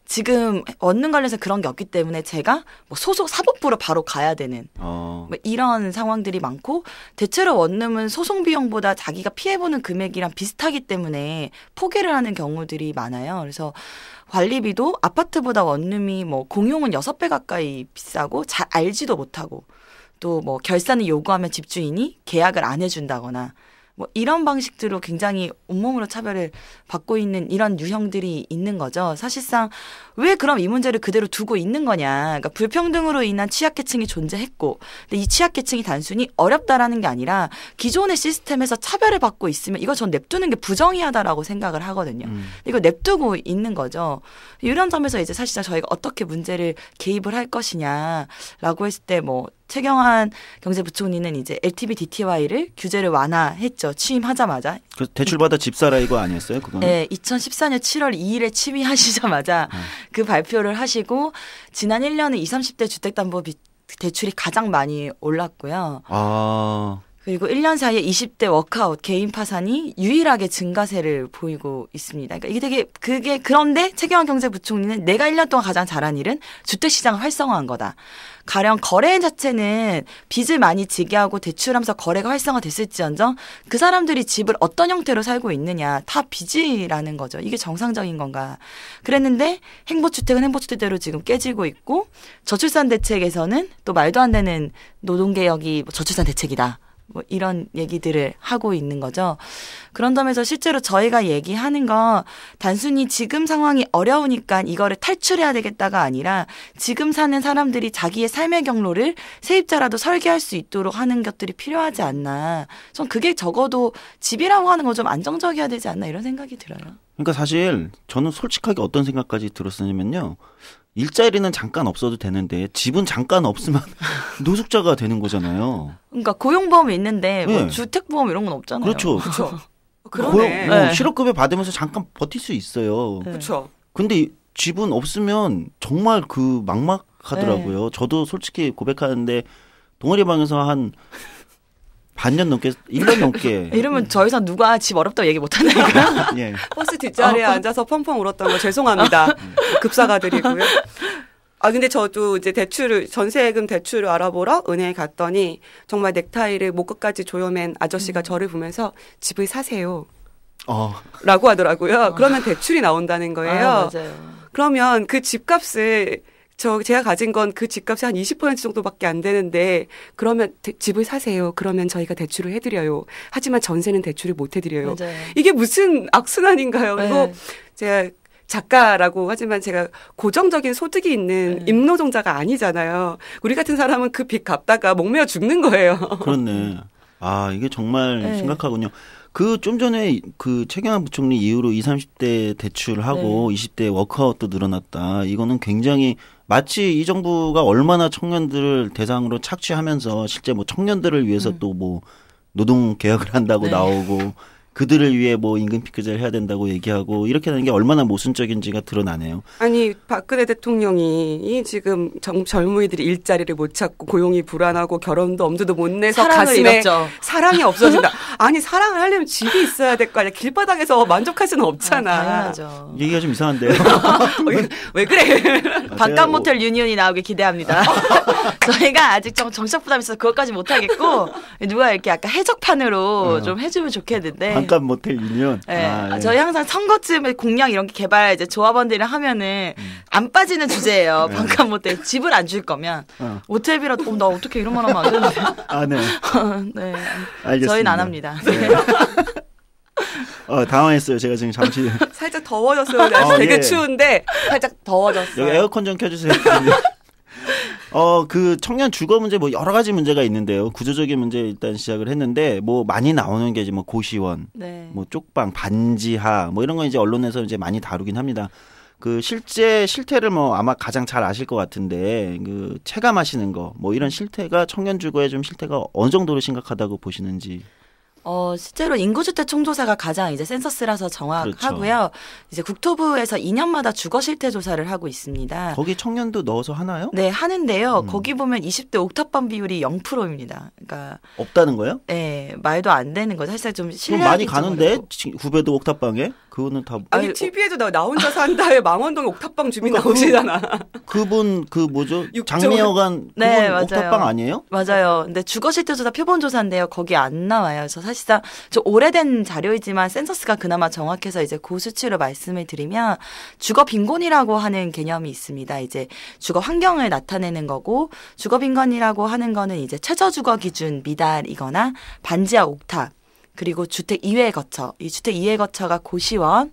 지금 원룸 관련해서 그런 게 없기 때문에 제가 뭐 소속 사법부로 바로 가야 되는 뭐 이런 상황들이 많고 대체로 원룸은 소송 비용보다 자기가 피해보는 금액이랑 비슷하기 때문에 포기를 하는 경우들이 많아요. 그래서 관리비도 아파트보다 원룸이 뭐 공용은 6배 가까이 비싸고 잘 알지도 못하고 또 뭐 결산을 요구하면 집주인이 계약을 안 해준다거나 뭐 이런 방식들로 굉장히 온몸으로 차별을 받고 있는 이런 유형들이 있는 거죠. 사실상 왜 그럼 이 문제를 그대로 두고 있는 거냐. 그러니까 불평등으로 인한 취약계층이 존재했고 근데 이 취약계층이 단순히 어렵다라는 게 아니라 기존의 시스템에서 차별을 받고 있으면 이거 전 냅두는 게 부정의하다라고 생각을 하거든요. 이거 냅두고 있는 거죠. 이런 점에서 이제 사실상 저희가 어떻게 문제를 개입을 할 것이냐라고 했을 때 뭐 최경환 경제부총리는 이제 LTV DTI를 규제를 완화했죠. 취임하자마자.
그 대출받아 집 사라 이거 아니었어요? 그거는?
네. 2014년 7월 2일에 취임하시자마자 그 발표를 하시고 지난 1년에 20, 30대 주택담보 대출이 가장 많이 올랐고요. 그리고 1년 사이에 20대 워크아웃 개인 파산이 유일하게 증가세를 보이고 있습니다. 그러니까 그게 그런데 최경환 경제부총리는 내가 1년 동안 가장 잘한 일은 주택시장을 활성화한 거다. 가령 거래 자체는 빚을 많이 지게 하고 대출하면서 거래가 활성화됐을지언정 그 사람들이 집을 어떤 형태로 살고 있느냐 다 빚이라는 거죠. 이게 정상적인 건가. 그랬는데 행보주택은 행보주택대로 지금 깨지고 있고 저출산 대책에서는 또 말도 안 되는 노동개혁이 저출산 대책이다. 뭐 이런 얘기들을 하고 있는 거죠. 그런 점에서 실제로 저희가 얘기하는 건 단순히 지금 상황이 어려우니까 이거를 탈출해야 되겠다가 아니라 지금 사는 사람들이 자기의 삶의 경로를 세입자라도 설계할 수 있도록 하는 것들이 필요하지 않나. 전 그게 적어도 집이라고 하는 건 좀 안정적이어야 되지 않나 이런 생각이 들어요.
그러니까 사실 저는 솔직하게 어떤 생각까지 들었냐면요. 일자리는 잠깐 없어도 되는데 집은 잠깐 없으면 노숙자가 되는 거잖아요.
그러니까 고용보험이 있는데 뭐 주택보험 이런 건 없잖아요.
그렇죠.
그렇죠. 그러네.
네. 실업급여 받으면서 잠깐 버틸 수 있어요.
그렇죠.
근데 집은 없으면 정말 그 막막하더라고요. 저도 솔직히 고백하는데 동아리방에서 한 반년 넘게 1년 넘게
이러면 저 이상 누가 집 어렵다고 얘기 못 한다니까.
예.
버스 뒷자리에 앉아서 펑펑 울었던 거 죄송합니다. 급사가드리고요. 근데 저도 이제 전세금 대출을 알아보러 은행에 갔더니 정말 넥타이를 목 끝까지 조여맨 아저씨가 저를 보면서 집을 사세요. 라고 하더라고요. 그러면 대출이 나온다는 거예요.
맞아요.
그러면 그 집값을 제가 가진 건 그 집값이 한 20% 정도밖에 안 되는데 그러면 집을 사세요. 그러면 저희가 대출을 해드려요. 하지만 전세는 대출을 못 해드려요.
맞아요.
이게 무슨 악순환인가요? 그리고 제가 작가라고 하지만 제가 고정적인 소득이 있는 임노동자가 아니잖아요. 우리 같은 사람은 그 빚 갚다가 목매어 죽는 거예요.
그렇네. 이게 정말 심각하군요. 좀 전에 그 최경환 부총리 이후로 20, 30대 대출하고 20대 워크아웃도 늘어났다. 이거는 굉장히 마치 이 정부가 얼마나 청년들을 대상으로 착취하면서 실제 뭐 청년들을 위해서 또 뭐 노동 개혁을 한다고 나오고 그들을 위해 뭐 임금 피크제를 해야 된다고 얘기하고 이렇게 하는 게 얼마나 모순적인지가 드러나네요.
아니 박근혜 대통령이 지금 젊은이들이 일자리를 못 찾고 고용이 불안하고 결혼도 엄두도 못 내서 가슴에
잃었죠.
사랑이 없어진다. 아니 사랑을 하려면 집이 있어야 될 거 아니야. 길바닥에서 만족할 수는 없잖아.
당연하죠.
얘기가 좀 이상한데요.
왜 그래?
반값 모텔 유니온이 나오길 기대합니다. 저희가 아직 좀 정책 부담이 있어서 그것까지 못하겠고 누가 이렇게 약간 해적판으로 좀 해주면 좋겠는데.
반값 모텔 유니온.
네. 저희 항상 선거쯤에 공약 이런 게 개발 이제 조합원들이랑 하면은 안 빠지는 주제예요. 반값 모텔 집을 안 줄 거면 모텔비라도 나 어떻게 이런 말 하면 안 되는데.
네.
네.
알겠습니다.
저희는 안 합니다.
네. 당황했어요. 제가 지금 잠시
살짝 더워졌어요. 날씨 되게 추운데 살짝 더워졌어요.
여기 에어컨 좀 켜주세요. 그 청년 주거 문제 뭐 여러 가지 문제가 있는데요. 구조적인 문제 일단 시작을 했는데 뭐 많이 나오는 게 이제 뭐 고시원,
네.
뭐 쪽방, 반지하 뭐 이런 거 이제 언론에서 이제 많이 다루긴 합니다. 그 실제 실태를 뭐 아마 가장 잘 아실 것 같은데 그 체감하시는 거 뭐 이런 실태가 청년 주거의 좀 실태가 어느 정도로 심각하다고 보시는지.
실제로 인구주택 총조사가 가장 이제 센서스라서 정확하고요.
그렇죠.
이제 국토부에서 2년마다 주거 실태 조사를 하고 있습니다.
거기 청년도 넣어서 하나요?
네, 하는데요. 거기 보면 20대 옥탑방 비율이 0%입니다. 그러니까
없다는 거예요?
네, 말도 안 되는 거죠. 사실 좀
그럼
신뢰하기
많이 가는데
좀
후배도 옥탑방에 그거는 다
아니 TV에도 나 혼자 산다에 망원동 옥탑방 주민 나오시잖아.
그분 그 뭐죠?
육종.
장미여관 그분
네, 맞아요.
옥탑방 아니에요?
맞아요. 근데 주거 실태 조사 표본 조사인데요. 거기 안 나와요. 그래서 사실상 좀 오래된 자료이지만 센서스가 그나마 정확해서 이제 그 수치로 말씀을 드리면 주거 빈곤이라고 하는 개념이 있습니다. 이제 주거 환경을 나타내는 거고 주거 빈곤이라고 하는 거는 이제 최저 주거 기준 미달이거나 반지하 옥탑 그리고 주택 이외 거처. 이 주택 이외 거처가 고시원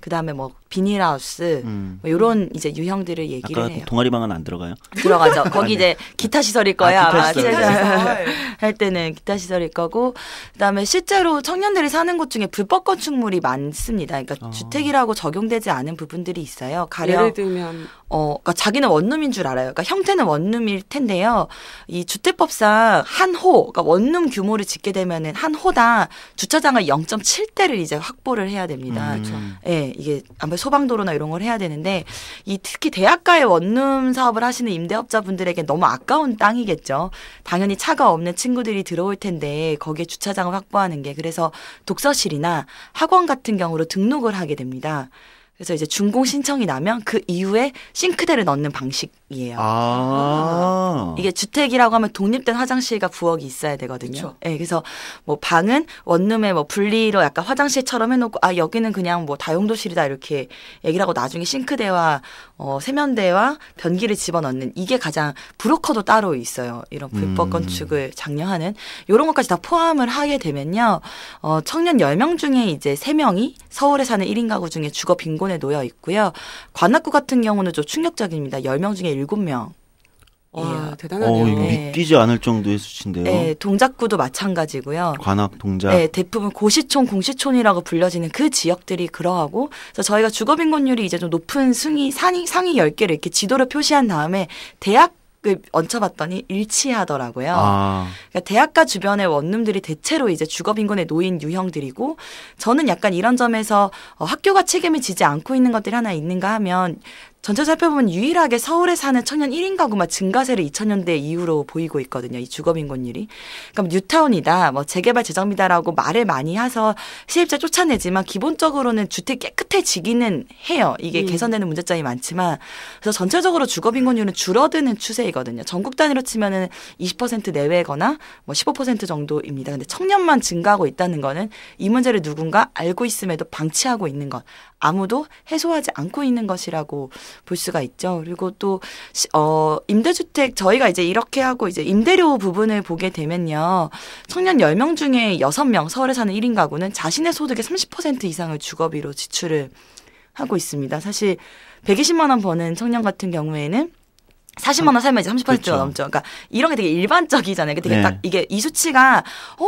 그다음에 뭐 비닐하우스 뭐 이런 이제 유형들을 얘기를
아까
해요.
동아리방은 안 들어가요?
들어가죠. 거기 이제 기타 시설일 거예요.
기타
아마
시설.
할 때는 기타 시설일 거고 그다음에 실제로 청년들이 사는 곳 중에 불법 건축물이 많습니다. 그러니까 주택이라고 적용되지 않은 부분들이 있어요. 가령
예를 들면
그러니까 자기는 원룸인 줄 알아요. 그러니까 형태는 원룸일 텐데요. 이 주택법상 한 호, 그러니까 원룸 규모를 짓게 되면은 한 호당 주차장을 0.7대를 이제 확보를 해야 됩니다. 예, 이게 아마 소방도로나 이런 걸 해야 되는데 이 특히 대학가의 원룸 사업을 하시는 임대업자분들에게 너무 아까운 땅이겠죠. 당연히 차가 없는 친구들이 들어올 텐데 거기에 주차장을 확보하는 게 그래서 독서실이나 학원 같은 경우로 등록을 하게 됩니다. 그래서 이제 준공 신청이 나면 그 이후에 싱크대를 넣는 방식이에요. 이게 주택이라고 하면 독립된 화장실과 부엌이 있어야 되거든요. 네, 그래서 뭐 방은 원룸에 뭐 분리로 약간 화장실처럼 해놓고 여기는 그냥 뭐 다용도실이다 이렇게 얘기를 하고 나중에 싱크대와 세면대와 변기를 집어넣는 이게 가장 브로커도 따로 있어요. 이런 불법 건축을 장려하는 이런 것까지 다 포함을 하게 되면요. 청년 10명 중에 이제 3명이 서울에 사는 1인 가구 중에 주거 빈곤에 놓여 있고요. 관악구 같은 경우는 좀 충격적입니다. 10명 중에 7명.
와, 대단하네요.
이거 믿기지 않을 정도의 수치인데요.
네, 동작구도 마찬가지고요.
관악, 동작.
네, 대부분 고시촌, 공시촌이라고 불려지는 그 지역들이 그러하고, 그래서 저희가 주거빈곤율이 이제 좀 높은 상위 10개를 이렇게 지도로 표시한 다음에 대학을 얹혀봤더니 일치하더라고요. 그러니까 대학가 주변의 원룸들이 대체로 이제 주거빈곤에 놓인 유형들이고, 저는 약간 이런 점에서 학교가 책임을 지지 않고 있는 것들이 하나 있는가 하면, 전체 살펴보면 유일하게 서울에 사는 청년 1인 가구만 증가세를 2000년대 이후로 보이고 있거든요. 이 주거빈곤율이. 그러니까 뉴타운이다, 뭐 재개발 재정비다라고 말을 많이 해서 시입자 쫓아내지만 기본적으로는 주택 깨끗해지기는 해요. 이게 개선되는 문제점이 많지만. 그래서 전체적으로 주거빈곤율은 줄어드는 추세이거든요. 전국 단위로 치면은 20% 내외거나 뭐 15% 정도입니다. 근데 청년만 증가하고 있다는 거는 이 문제를 누군가 알고 있음에도 방치하고 있는 것. 아무도 해소하지 않고 있는 것이라고 볼 수가 있죠. 그리고 또 임대주택 저희가 이제 이렇게 하고 이제 임대료 부분을 보게 되면요. 청년 10명 중에 6명 서울에 사는 1인 가구는 자신의 소득의 30% 이상을 주거비로 지출을 하고 있습니다. 사실 120만 원 버는 청년 같은 경우에는 40만 원 살면 이제 30%가
그렇죠.
넘죠. 그러니까 이런 게 되게 일반적이잖아요. 되게
네.
딱 이게 이 수치가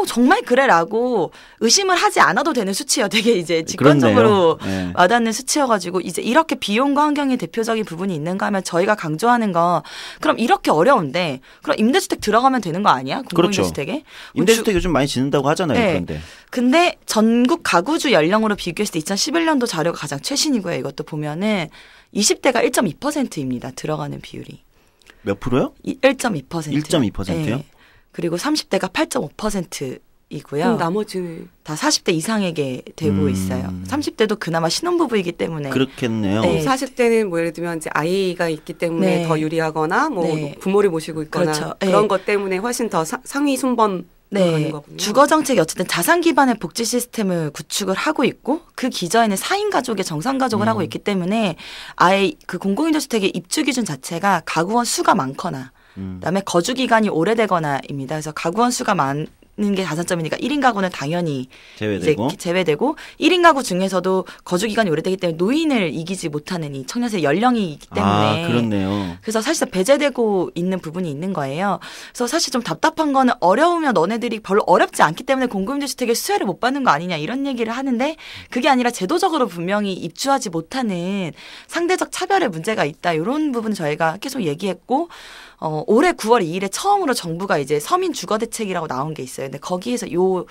정말 그래라고 의심을 하지 않아도 되는 수치예요. 되게 이제 직관적으로
네.
와닿는 수치여가지고 이제 이렇게 비용과 환경이 대표적인 부분이 있는가 하면 저희가 강조하는 거 그럼 이렇게 어려운데 그럼 임대주택 들어가면 되는 거 아니야? 공공임대주택에?
그렇죠. 임대주택 요즘 많이 짓는다고 하잖아요.
네.
그런데.
근데 전국 가구주 연령으로 비교했을 때 2011년도 자료가 가장 최신이고요. 이것도 보면은 20대가 1.2%입니다. 들어가는 비율이.
몇 프로요?
1.2%.
1.2%요?
네. 그리고 30대가 8.5%이고요.
나머지는
다 40대 이상에게 되고 있어요. 30대도 그나마 신혼부부이기 때문에.
그렇겠네요.
네.
40대는 뭐 예를 들면 이제 아이가 있기 때문에
네.
더 유리하거나 뭐
네.
부모를 모시고 있거나
그렇죠.
그런
네.
것 때문에 훨씬 더 상위 순번 가는
네.
거군요.
주거 정책이 어쨌든 자산 기반의 복지 시스템을 구축을 하고 있고 그 기저에는 4인 가족의 정상 가족을 하고 있기 때문에 아예 그 공공임대주택의 입주 기준 자체가 가구원 수가 많거나 그다음에 거주 기간이 오래되거나입니다. 그래서 가구원 수가 많은 게 가산점이니까 1인 가구는 당연히
제외되고.
이제 제외되고 1인 가구 중에서도 거주 기간이 오래되기 때문에 노인을 이기지 못하는 이 청년세 연령이기 때문에
아, 그렇네요.
그래서 사실상 배제되고 있는 부분이 있는 거예요. 그래서 사실 좀 답답한 거는 어려우면 너네들이 별로 어렵지 않기 때문에 공공임대주택의 수혜를 못 받는 거 아니냐 이런 얘기를 하는데 그게 아니라 제도적으로 분명히 입주하지 못하는 상대적 차별의 문제가 있다. 이런 부분은 저희가 계속 얘기했고 올해 9월 2일에 처음으로 정부가 이제 서민 주거 대책이라고 나온 게 있어요. 근데 거기에서 요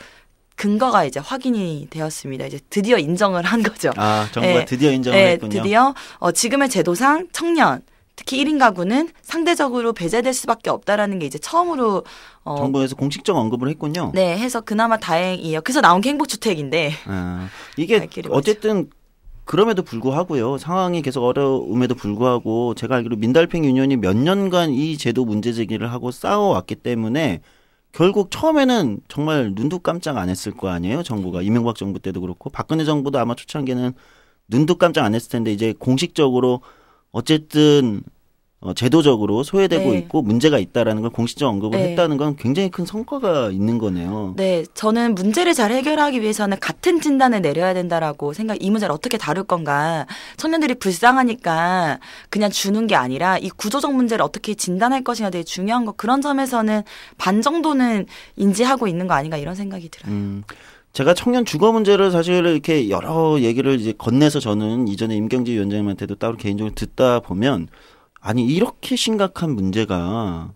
근거가 이제 확인이 되었습니다. 이제 드디어 인정을 한 거죠.
아, 정부가
네.
드디어 인정을
네,
했군요.
드디어 지금의 제도상 청년 특히 1인 가구는 상대적으로 배제될 수밖에 없다라는 게 이제 처음으로
정부에서 공식적 언급을 했군요.
네, 해서 그나마 다행이에요. 그래서 나온 게 행복주택인데
아, 이게
갈 길이 멀죠.
어쨌든 그럼에도 불구하고요. 상황이 계속 어려움에도 불구하고 제가 알기로 민달팽 유니온이 몇 년간 이 제도 문제 제기를 하고 싸워왔기 때문에 결국 처음에는 정말 눈도 깜짝 안 했을 거 아니에요. 정부가. 이명박 정부 때도 그렇고 박근혜 정부도 아마 초창기에는 눈도 깜짝 안 했을 텐데 이제 공식적으로 어쨌든 제도적으로 소외되고
네.
있고 문제가 있다라는 걸 공식적 언급을
네.
했다는 건 굉장히 큰 성과가 있는 거네요.
네, 저는 문제를 잘 해결하기 위해서는 같은 진단을 내려야 된다라고 이 문제를 어떻게 다룰 건가. 청년들이 불쌍하니까 그냥 주는 게 아니라 이 구조적 문제를 어떻게 진단할 것이냐 되게 중요한 거. 그런 점에서는 반 정도는 인지하고 있는 거 아닌가 이런 생각이 들어요.
제가 청년 주거 문제를 사실 이렇게 여러 얘기를 이제 건네서 저는 이전에 임경재 위원장님한테도 따로 개인적으로 듣다 보면 아니 이렇게 심각한 문제가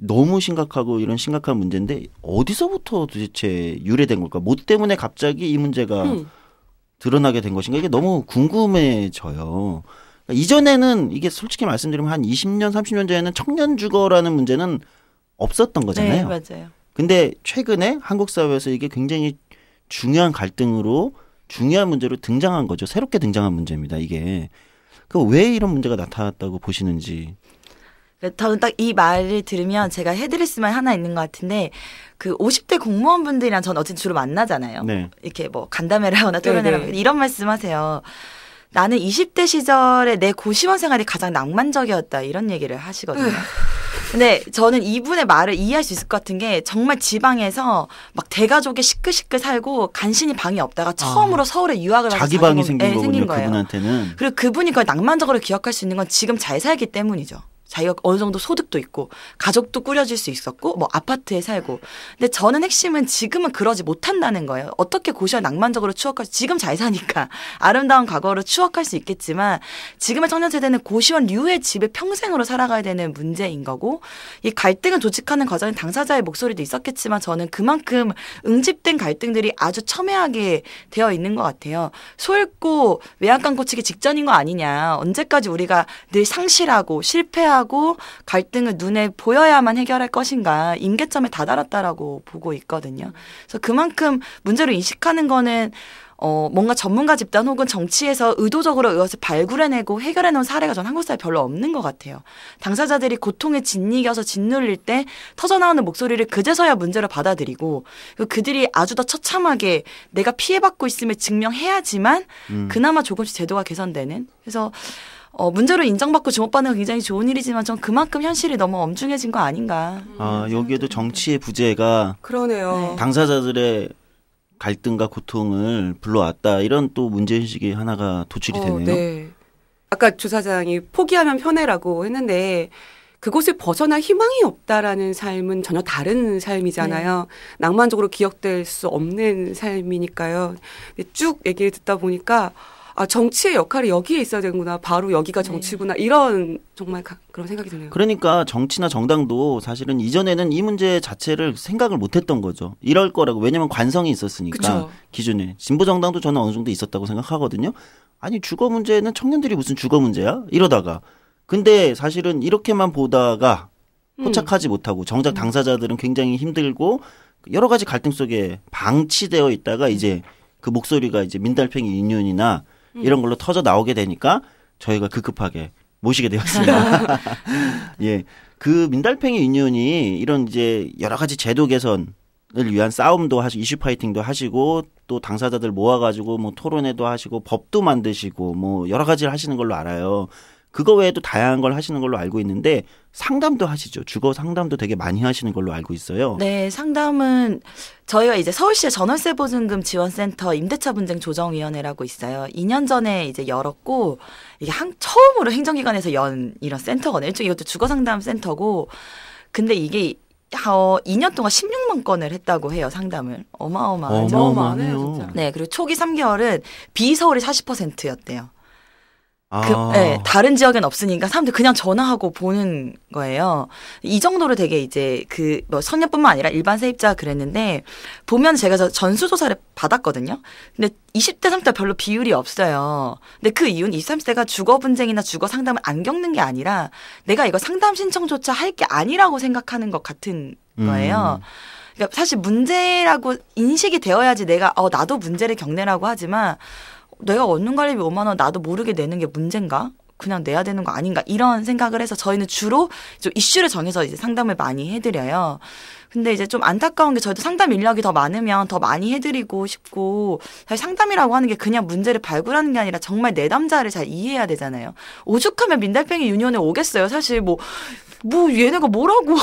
너무 심각하고 이런 심각한 문제인데 어디서부터 도대체 유래된 걸까? 뭐 때문에 갑자기 이 문제가 드러나게 된 것인가? 이게 너무 궁금해져요. 그러니까 이전에는 이게 솔직히 말씀드리면 한 20년, 30년 전에는 청년 주거라는 문제는 없었던
네,
거잖아요.
맞아요.
근데 최근에 한국 사회에서 이게 굉장히 중요한 갈등으로 중요한 문제로 등장한 거죠. 새롭게 등장한 문제입니다. 이게. 왜 이런 문제가 나타났다고 보시는지.
저는 딱 이 말을 들으면 제가 해드릴 수만 하나 있는 것 같은데 그 50대 공무원분들이랑 전 어쨌든 주로 만나잖아요.
네.
이렇게 뭐 간담회를 하거나 토론회를
네네.
하거나 이런 말씀하세요. 나는 20대 시절에 내 고시원 생활이 가장 낭만적이었다 이런 얘기를 하시거든요. 근데 저는 이분의 말을 이해할 수 있을 것 같은 게 정말 지방에서 막 대가족에 시끌시끌 살고 간신히 방이 없다가 처음으로 서울에 유학을 와서
자기 방이
몸-
생긴
네,
거군요.
거예요.
그분한테는.
그리고 그분이 그걸 낭만적으로 기억할 수 있는 건 지금 잘 살기 때문이죠. 자기가 어느 정도 소득도 있고 가족도 꾸려질 수 있었고 뭐 아파트에 살고. 근데 저는 핵심은 지금은 그러지 못한다는 거예요. 어떻게 고시원 낭만적으로 추억할 수 지금 잘 사니까 아름다운 과거로 추억할 수 있겠지만 지금의 청년 세대는 고시원류의 집에 평생으로 살아가야 되는 문제인 거고 이 갈등을 조직하는 과정에 당사자의 목소리도 있었겠지만 저는 그만큼 응집된 갈등들이 아주 첨예하게 되어 있는 것 같아요. 소잃고 외양간 고치기 직전인 거 아니냐. 언제까지 우리가 늘 상실하고 실패하고 갈등을 눈에 보여야만 해결할 것인가. 임계점에 다다랐다라고 보고 있거든요. 그래서 그만큼 문제로 인식하는 거는 뭔가 전문가 집단 혹은 정치에서 의도적으로 이것을 발굴해내고 해결해놓은 사례가 전 한국 사회에 별로 없는 것 같아요. 당사자들이 고통에 짓이겨서 짓눌릴 때 터져나오는 목소리를 그제서야 문제로 받아들이고 그들이 아주 더 처참하게 내가 피해받고 있음을 증명해야지만 그나마 조금씩 제도가 개선되는. 그래서 문제로 인정받고 주목받는 건 굉장히 좋은 일이지만 전 그만큼 현실이 너무 엄중해진 거 아닌가.
아, 여기에도 정치의 부재가
그러네요.
네.
당사자들의 갈등과 고통을 불러왔다. 이런 또 문제인식이 하나가 도출이 되네요.
네. 아까 주 사장이 포기하면 편해라고 했는데 그곳을 벗어날 희망이 없다라는 삶은 전혀 다른 삶이잖아요. 낭만적으로 기억될 수 없는 삶이니까요. 쭉 얘기를 듣다 보니까 정치의 역할이 여기에 있어야 되는구나. 바로 여기가 정치구나. 이런 정말 그런 생각이 드네요.
그러니까 정치나 정당도 사실은 이전에는 이 문제 자체를 생각을 못했던 거죠. 이럴 거라고. 왜냐하면 관성이 있었으니까.
그쵸.
기준에. 진보 정당도 저는 어느 정도 있었다고 생각하거든요. 아니 주거 문제는 청년들이 무슨 주거 문제야? 이러다가. 근데 사실은 이렇게만 보다가 포착하지 못하고 정작 당사자들은 굉장히 힘들고 여러 가지 갈등 속에 방치되어 있다가 이제 그 목소리가 이제 민달팽이 유니온이나 이런 걸로 터져 나오게 되니까 저희가 급급하게 모시게 되었습니다. 예. 그 민달팽이 유니온이 이런 이제 여러 가지 제도 개선을 위한 싸움도 하시고 이슈 파이팅도 하시고 또 당사자들 모아가지고 뭐 토론회도 하시고 법도 만드시고 뭐 여러 가지를 하시는 걸로 알아요. 그거 외에도 다양한 걸 하시는 걸로 알고 있는데 상담도 하시죠. 주거 상담도 되게 많이 하시는 걸로 알고 있어요.
네, 상담은 저희가 이제 서울시의 전월세 보증금 지원센터 임대차 분쟁 조정위원회라고 있어요. 2년 전에 이제 열었고 이게 처음으로 행정기관에서 연 이런 센터거든요. 일종의 이것도 주거 상담 센터고 근데 이게 2년 동안 16만 건을 했다고 해요. 상담을. 어마어마하죠.
어마어마하네요.
진짜.
네, 그리고 초기 3개월은 비서울이 40%였대요.
아.
네, 다른 지역엔 없으니까 사람들 그냥 전화하고 보는 거예요. 이 정도로 되게 이제 뭐 청년뿐만 아니라 일반 세입자가 그랬는데 보면 제가 전수조사를 받았거든요. 근데 20대, 30대 별로 비율이 없어요. 근데 그 이유는 20, 30대가 주거 분쟁이나 주거 상담을 안 겪는 게 아니라 내가 이거 상담 신청조차 할 게 아니라고 생각하는 것 같은 거예요. 그러니까 사실 문제라고 인식이 되어야지 내가 나도 문제를 겪네라고 하지만 내가 원룸관리비 5만 원 나도 모르게 내는 게 문제인가? 그냥 내야 되는 거 아닌가? 이런 생각을 해서 저희는 주로 좀 이슈를 정해서 이제 상담을 많이 해드려요. 근데 이제 좀 안타까운 게 저희도 상담 인력이 더 많으면 더 많이 해드리고 싶고 사실 상담이라고 하는 게 그냥 문제를 발굴하는 게 아니라 정말 내담자를 잘 이해해야 되잖아요. 오죽하면 민달팽이 유니온에 오겠어요. 사실 뭐 얘네가 뭐라고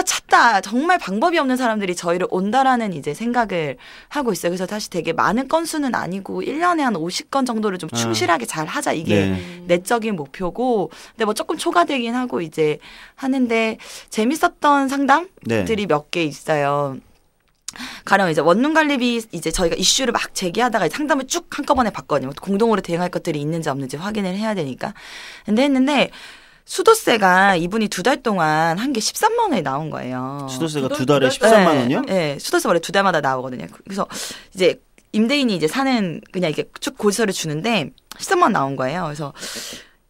찾다 정말 방법이 없는 사람들이 저희를 온다라는 이제 생각을 하고 있어요. 그래서 사실 되게 많은 건수는 아니고 1년에 한 50건 정도를 좀 충실하게 잘 하자 이게 내적인 목표고 근데 뭐 조금 초과되긴 하고 이제 하는데 재밌었던 상담들이 몇 개 있어요. 가령 이제 원룸관리비 이제 저희가 이슈를 막 제기하다가 상담을 쭉 한꺼번에 받거든요. 공동으로 대응할 것들이 있는지 없는지 확인을 해야 되니까. 근데 했는데 수도세가 이분이 2달 동안 한 게 13만 원이 나온 거예요.
수도세가 2달에 13만 원이요?
네, 수도세 원래 2달마다 나오거든요. 그래서 이제 임대인이 이제 사는 그냥 이게 쭉 고지서를 주는데 13만 원 나온 거예요. 그래서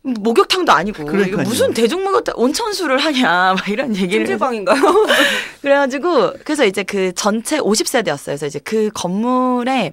목욕탕도 아니고 이거 무슨 대중목욕탕 온천수를 하냐 막 이런 얘기를
찜질방인가요?
그래가지고 그래서 이제 그 전체 50세대였어요. 그래서 이제 그 건물에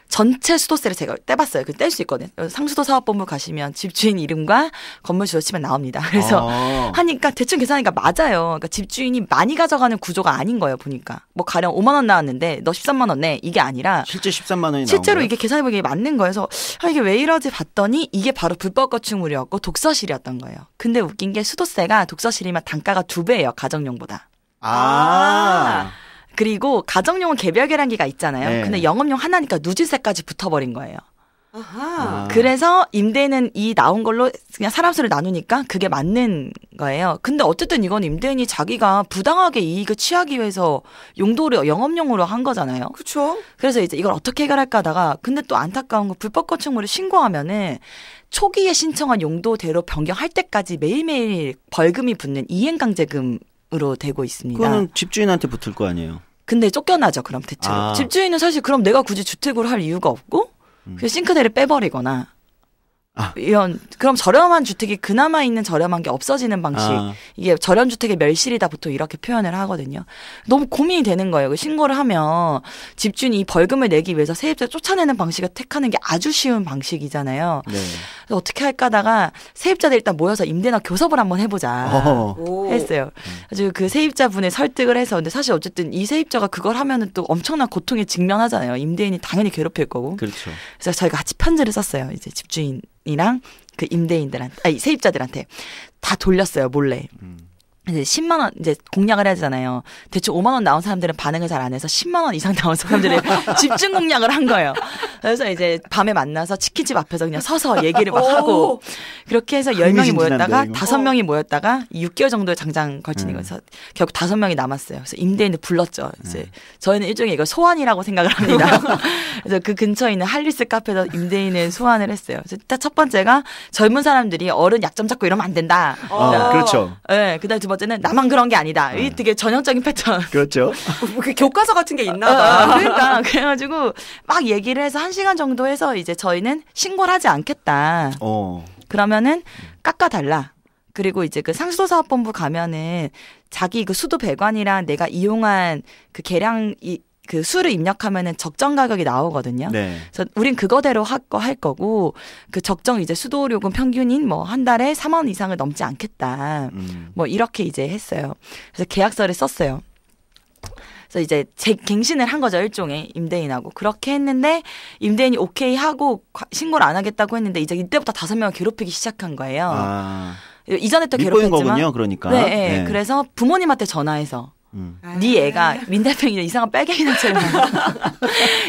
전체 수도세를 제가 떼봤어요. 그 뗄 수 있거든요. 상수도 사업본부 가시면 집주인 이름과 건물 주소 치면 나옵니다. 그래서 하니까 대충 계산하니까 맞아요. 그러니까 집주인이 많이 가져가는 구조가 아닌 거예요. 보니까 뭐 가령 5만 원 나왔는데 너 13만 원 내 이게 아니라
실제 13만 원이
실제로
나온
이게 계산해보기에 맞는 거예요. 그래서 이게 왜 이러지 봤더니 이게 바로 불법 건축물이었고 독서실이었던 거예요. 근데 웃긴 게 수도세가 독서실이면 단가가 2배예요. 가정용보다. 그리고 가정용은 개별 계량기가 있잖아요.
네.
근데 영업용 하나니까 누진세까지 붙어버린 거예요.
아하.
그래서 임대인은 이 나온 걸로 그냥 사람 수를 나누니까 그게 맞는 거예요. 근데 어쨌든 이건 임대인이 자기가 부당하게 이익을 취하기 위해서 용도를 영업용으로 한 거잖아요.
그렇죠.
그래서 이제 이걸 어떻게 해결할까 하다가 근데 또 안타까운 건 불법 건축물을 신고하면은 초기에 신청한 용도대로 변경할 때까지 매일매일 벌금이 붙는 이행강제금으로 되고 있습니다.
그거는 집주인한테 붙을 거 아니에요.
근데 쫓겨나죠. 그럼 대체로. 집주인은 사실 그럼 내가 굳이 주택으로 할 이유가 없고 그래서 싱크대를 빼버리거나 이런 그럼 저렴한 주택이 그나마 있는 저렴한 게 없어지는 방식. 이게 저렴 주택의 멸실이다 보통 이렇게 표현을 하거든요. 너무 고민이 되는 거예요. 신고를 하면 집주인이 이 벌금을 내기 위해서 세입자 쫓아내는 방식을 택하는 게 아주 쉬운 방식이잖아요. 네. 그래서 어떻게 할까 하다가 세입자들 일단 모여서 임대나 교섭을 한번 해보자 했어요. 그래서 그 세입자분의 설득을 해서 근데 사실 어쨌든 이 세입자가 그걸 하면은 또 엄청난 고통에 직면하잖아요. 임대인이 당연히 괴롭힐 거고.
그렇죠.
그래서 저희가 같이 편지를 썼어요. 이제 집주인이랑 그 임대인들한테, 세입자들한테 다 돌렸어요, 몰래. 이제 10만 원 이제 공략을 해야 되잖아요. 대충 5만 원 나온 사람들은 반응을 잘 안 해서 10만 원 이상 나온 사람들은 집중 공략을 한 거예요. 그래서 이제 밤에 만나서 치킨집 앞에서 그냥 서서 얘기를 막 하고 그렇게 해서 10명이 모였다가 5명이 모였다가 6개월 정도의 장장 걸치는 거에서 결국 5명이 남았어요. 그래서 임대인을 불렀죠. 이제 저희는 일종의 이걸 소환이라고 생각을 합니다. 그래서 그 근처에 있는 할리스 카페에서 임대인을 소환을 했어요. 그래서 일단 첫 번째가 젊은 사람들이 어른 약점 잡고 이러면 안 된다.
그렇죠.
네, 그다음 두 번째는 나만 그런 게 아니다. 이 되게 전형적인 패턴.
그렇죠.
그 교과서 같은 게 있나 봐.
그러니까 그래가지고 막 얘기를 해서 1시간 정도 해서 이제 저희는 신고를 하지 않겠다. 그러면은 깎아달라. 그리고 이제 그 상수도사업본부 가면은 자기 그 수도 배관이랑 내가 이용한 그 계량 그 수를 입력하면은 적정 가격이 나오거든요.
네.
그래서 우린 그거대로 할 거고 그 적정 이제 수도요금 평균인 뭐 한 달에 3만 원 이상을 넘지 않겠다. 뭐 이렇게 이제 했어요. 그래서 계약서를 썼어요. 그래서 이제 갱신을 한 거죠. 일종의 임대인하고. 그렇게 했는데 임대인이 오케이 하고 신고를 안 하겠다고 했는데 이제 이때부터 5명을 괴롭히기 시작한 거예요. 이전에 또 괴롭혔지만.
거군요, 그러니까.
네, 네. 그래서 부모님한테 전화해서 네 애가 민달팽이나 이상한 빨갱이들처럼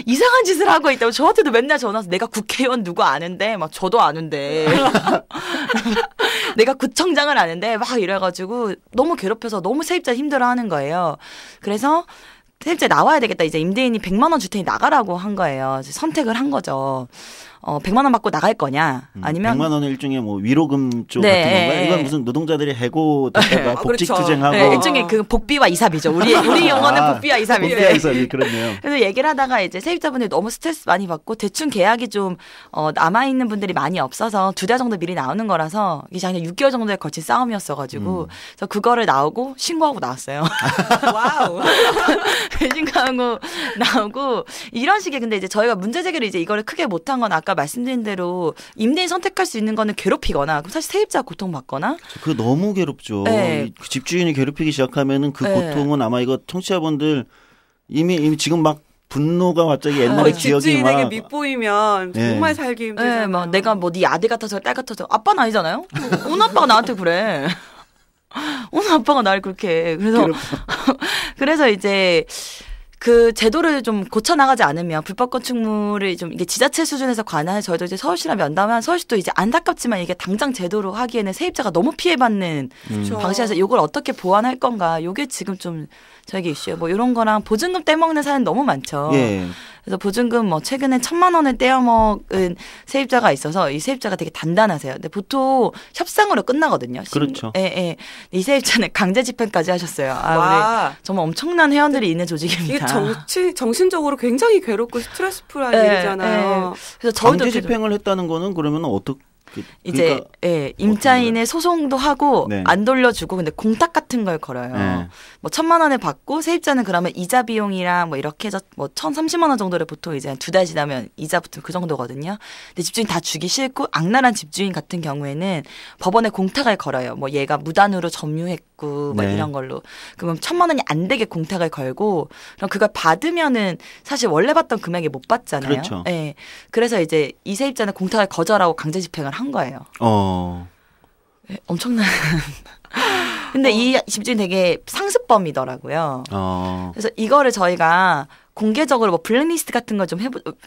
이상한 짓을 하고 있다고 저한테도 맨날 전화해서 내가 국회의원 누구 아는데 막 저도 아는데 내가 구청장을 아는데 막 이래가지고 너무 괴롭혀서 너무 세입자 힘들어하는 거예요. 그래서 세입자 나와야 되겠다. 이제 임대인이 100만 원 줄 테니 나가라고 한 거예요. 선택을 한 거죠. 100만 원 받고 나갈 거냐? 아니면
100만 원은 일종의 뭐 위로금 쪽
네.
같은 건가요? 이건 무슨 노동자들이 해고됐다가 복직투쟁하고
네, 일종의 그 복비와 이삽이죠. 우리 영어는 복비와 이삽이죠.
복비와 이삽이 그렇네요.
그래서 얘기를 하다가 이제 세입자분들이 너무 스트레스 많이 받고 대충 계약이 좀 남아 있는 분들이 많이 없어서 2달 정도 미리 나오는 거라서 이게 작년 6개월 정도에 걸친 싸움이었어가지고 그래서 그거를 나오고 신고하고 나왔어요.
와우.
신고하고 나오고 이런 식의 근데 이제 저희가 문제 제기를 이제 이거를 크게 못한 건 아까 말씀드린 대로 임대인 선택할 수 있는 거는 괴롭히거나 그럼 사실 세입자가 고통받거나
그거 너무 괴롭죠.
네.
그 집주인이 괴롭히기 시작하면은 그
네.
고통은 아마 이거 청취자분들 이미 지금 막 분노가 갑자기 옛날에 기억이
집주인에게
막
밑보이면 정말 살기 힘들잖아요.
네, 막 내가 뭐 네 아들 같아서 딸 같아서 아빠는 아니잖아요. 오늘 아빠가 나한테 그래. 오늘 아빠가 날 그렇게 해. 그래서 이제 그 제도를 좀 고쳐 나가지 않으면 불법 건축물을 좀 이게 지자체 수준에서 관할 저희도 이제 서울시랑 면담한 서울시도 이제 안타깝지만 이게 당장 제도로 하기에는 세입자가 너무 피해받는 방식에서 이걸 어떻게 보완할 건가. 이게 지금 좀 저에게 이슈예요. 뭐 이런 거랑 보증금 떼먹는 사연 너무 많죠.
예.
그래서 보증금 뭐 최근에 1,000만 원을 떼어먹은 세입자가 있어서 이 세입자가 되게 단단하세요. 근데 보통 협상으로 끝나거든요.
그렇죠.
예, 예. 이 세입자는 강제 집행까지 하셨어요.
와.
우리 정말 엄청난 회원들이 있는 조직입니다.
이게 정신적으로 굉장히 괴롭고 스트레스풀한 일이잖아요.
그래서 저희도
강제 집행을 했다는 거는 그러면 어떻게
이제
그러니까
예, 임차인의 소송도 하고
네.
안 돌려주고 근데 공탁 같은 걸 걸어요.
네.
뭐 1,000만 원을 받고 세입자는 그러면 이자 비용이랑 뭐 이렇게 해서 뭐 1,030만 원 정도를 보통 이제 2달 지나면 이자 붙으면 그 정도거든요. 근데 집주인 다 주기 싫고 악랄한 집주인 같은 경우에는 법원에 공탁을 걸어요. 뭐 얘가 무단으로 점유했고 뭐
네.
이런 걸로. 그러면 1,000만 원이 안 되게 공탁을 걸고 그럼 그걸 받으면은 사실 원래 받던 금액이 못 받잖아요.
그렇죠.
예. 그래서 이제 이 세입자는 공탁을 거절하고 강제 집행을 한 거예요. 네, 엄청난. 근데 이 집주인 되게 상습범이더라고요. 그래서 이거를 저희가 공개적으로 뭐 블랙리스트 같은 걸 좀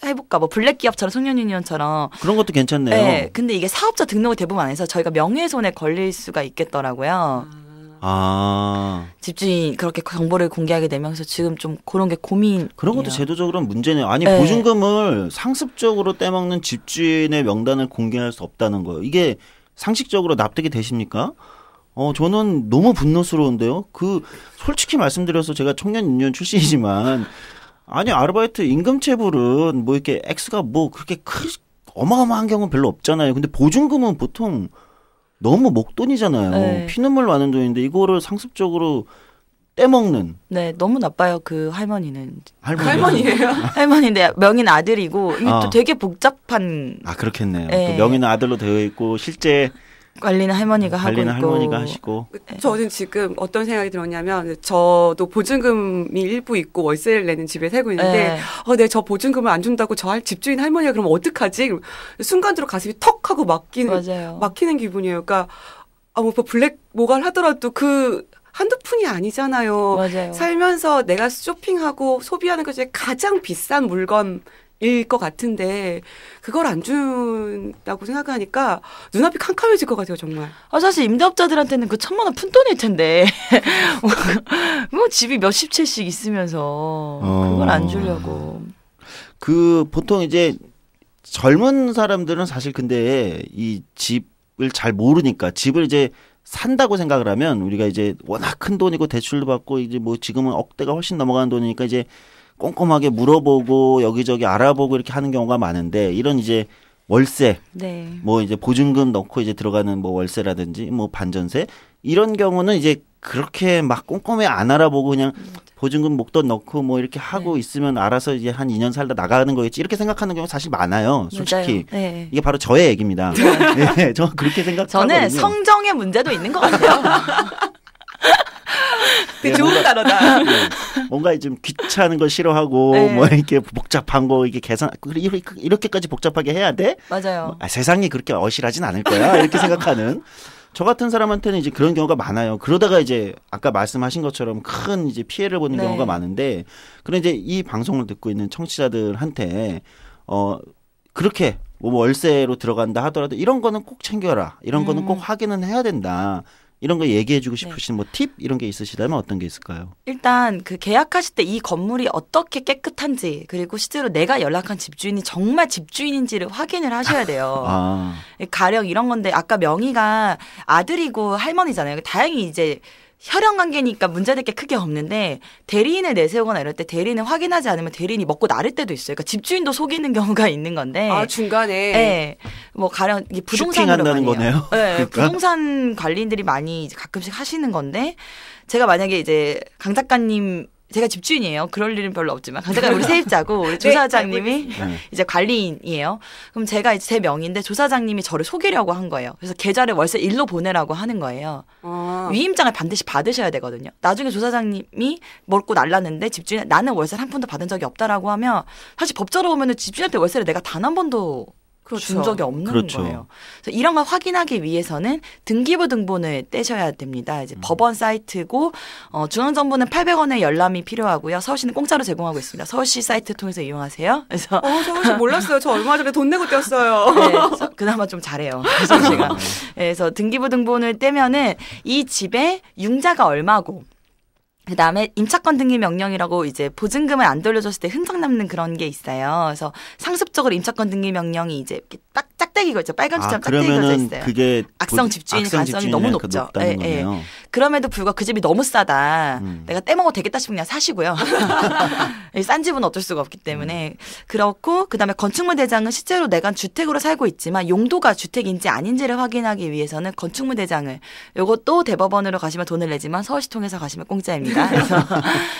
해볼까. 뭐 블랙 기업처럼 송년유니언처럼.
그런 것도 괜찮네요.
네. 근데 이게 사업자 등록을 대부분 안 해서 저희가 명예훼손에 걸릴 수가 있겠더라고요. 집주인 그렇게 정보를 공개하게 되면 그래서 지금 좀 그런 게 고민.
그런 것도 제도적으로는 문제네요. 아니
네.
보증금을 상습적으로 떼먹는 집주인의 명단을 공개할 수 없다는 거예요. 이게 상식적으로 납득이 되십니까? 저는 너무 분노스러운데요. 솔직히 말씀드려서 제가 청년유니언 출신이지만 아니 아르바이트 임금체불은 뭐 이렇게 X가 뭐 그렇게 어마어마한 경우는 별로 없잖아요. 근데 보증금은 보통 너무 목돈이잖아요.
네.
피눈물 나는 돈인데 이거를 상습적으로 떼먹는.
네, 너무 나빠요. 그 할머니는.
할머니예요?
할머니인데 명인 아들이고 이게 또 되게 복잡한.
그렇겠네요.
네.
또 명의는 아들로 되어 있고 실제
관리는 할머니가 하고 있고.
할머니가 하시고.
저는 지금 어떤 생각이 들었냐면 저도 보증금이 일부 있고 월세를 내는 집에 살고 있는데 네, 저 보증금을 안 준다고 저 집주인 할머니가 그럼 어떡하지? 순간적으로 가슴이 턱 하고 막히는 기분이에요. 그러니까 뭐 블랙 뭐가 하더라도 한두 푼이 아니잖아요.
맞아요.
살면서 내가 쇼핑하고 소비하는 것 중에 가장 비싼 물건이 일 것 같은데 그걸 안 준다고 생각하니까 눈앞이 캄캄해질 것 같아요, 정말.
사실 임대업자들한테는 그 1,000만 원 푼돈일 텐데 뭐 집이 몇십 채씩 있으면서 그걸 안 주려고.
보통 이제 젊은 사람들은 사실 근데 이 집을 잘 모르니까 집을 이제 산다고 생각을 하면 우리가 이제 워낙 큰 돈이고 대출도 받고 이제 뭐 지금은 억대가 훨씬 넘어가는 돈이니까 이제 꼼꼼하게 물어보고 여기저기 알아보고 이렇게 하는 경우가 많은데 이런 이제 월세,
네.
뭐 이제 보증금 넣고 이제 들어가는 뭐 월세라든지 뭐 반전세 이런 경우는 이제 그렇게 막 꼼꼼히 안 알아보고 그냥 보증금 목돈 넣고 뭐 이렇게 하고 있으면 알아서 이제 한 2년 살다 나가는 거겠지 이렇게 생각하는 경우가 사실 많아요. 솔직히
네.
이게 바로 저의 얘기입니다. 네, 저는 그렇게 생각하거든요.
저는 성정의 문제도 있는 것 같아요.
되게 좋은 단어다.
뭔가 좀 귀찮은 거 싫어하고
네.
뭐 이렇게 복잡한 거 이게 계산 이렇게까지 복잡하게 해야 돼?
맞아요.
세상이 그렇게 어실하진 않을 거야 이렇게 생각하는 저 같은 사람한테는 이제 그런 경우가 많아요. 그러다가 이제 아까 말씀하신 것처럼 큰 이제 피해를 보는
네.
경우가 많은데 그런 이제 이 방송을 듣고 있는 청취자들한테 그렇게 뭐 월세로 들어간다 하더라도 이런 거는 꼭 챙겨라. 이런 거는 꼭 확인은 해야 된다. 이런 거 얘기해주고 싶으신 뭐 팁 이런 게 있으시다면 어떤 게 있을까요?
일단 그 계약하실 때 이 건물이 어떻게 깨끗한지 그리고 실제로 내가 연락한 집주인이 정말 집주인인지를 확인을 하셔야 돼요. 가령 이런 건데 아까 명의가 아들이고 할머니잖아요. 다행히 이제 혈연 관계니까 문제될 게 크게 없는데 대리인을 내세우거나 이럴 때 대리인을 확인하지 않으면 대리인이 먹고 나를 때도 있어요. 그러니까 집주인도 속이는 경우가 있는 건데.
중간에.
네. 뭐 가령 이게 부동산으로
쇼핑한다는 거네요.
네.
그러니까?
부동산 관리인들이 많이 이제 가끔씩 하시는 건데 제가 만약에 이제 강 작가님 제가 집주인이에요. 그럴 일은 별로 없지만 강 작가님 우리 세입자고 우리 조사장님이 이제 관리인이에요. 그럼 제가 이제 제 명의인데 조사장님이 저를 속이려고 한 거예요. 그래서 계좌를 월세 일로 보내라고 하는 거예요. 위임장을 반드시 받으셔야 되거든요. 나중에 조사장님이 먹고 날랐는데 집주인 나는 월세를 한 푼도 받은 적이 없다라고 하면 사실 법적으로 보면은 집주인한테 월세를 내가 단 한 번도 준 적이 없는 거예요. 그래서 이런 걸 확인하기 위해서는 등기부 등본을 떼셔야 됩니다. 이제 법원 사이트고 중앙정부는 800원의 열람이 필요하고요. 서울시는 공짜로 제공하고 있습니다. 서울시 사이트 통해서 이용하세요. 그래서
서울시 몰랐어요. 저 얼마 전에 돈 내고 떼었어요.
네, 그나마 좀 잘해요. 서울시가. 그래서 등기부 등본을 떼면은 이 집의 융자가 얼마고 그다음에 임차권 등기 명령이라고 이제 보증금을 안 돌려줬을 때 흔적 남는 그런 게 있어요. 그래서 상습적으로 임차권 등기 명령이 이제 이렇게 딱 짝대기가 있죠. 빨간 줄처럼 짝대기가 있어요.
그게
악성 집주인의 가능성이 너무 높죠. 예. 그럼에도 불구하고 그 집이 너무 싸다. 내가 떼먹어도 되겠다 싶으면 그냥 사시고요. 싼 집은 어쩔 수가 없기 때문에 그렇고 그다음에 건축물 대장은 실제로 내가 주택으로 살고 있지만 용도가 주택인지 아닌지를 확인하기 위해서는 건축물 대장을 요것도 대법원으로 가시면 돈을 내지만 서울시 통해서 가시면 공짜입니다. 그래서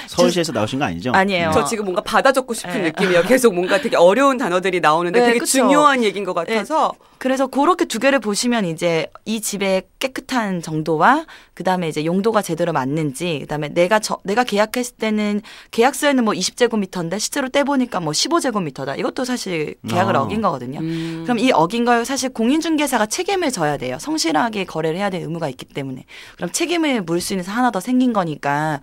서울시에서 나오신 거 아니죠?
아니에요.
저 지금 뭔가 받아 적고 싶은 느낌이에요. 계속 뭔가 되게 어려운 단어들이 나오는데 되게
그쵸.
중요한 얘기인 것 같아서.
그래서 그렇게 두 개를 보시면 이제 이 집의 깨끗한 정도와 그다음에 이제 용도가 제대로 맞는지 그다음에 내가 계약했을 때는 계약서에는 뭐 20제곱미터인데 실제로 떼보니까 뭐 15제곱미터다. 이것도 사실 계약을 어긴 거거든요. 그럼 이 어긴 걸 사실 공인중개사가 책임을 져야 돼요. 성실하게 거래를 해야 될 의무가 있기 때문에. 그럼 책임을 물 수 있는 하나 더 생긴 거니까.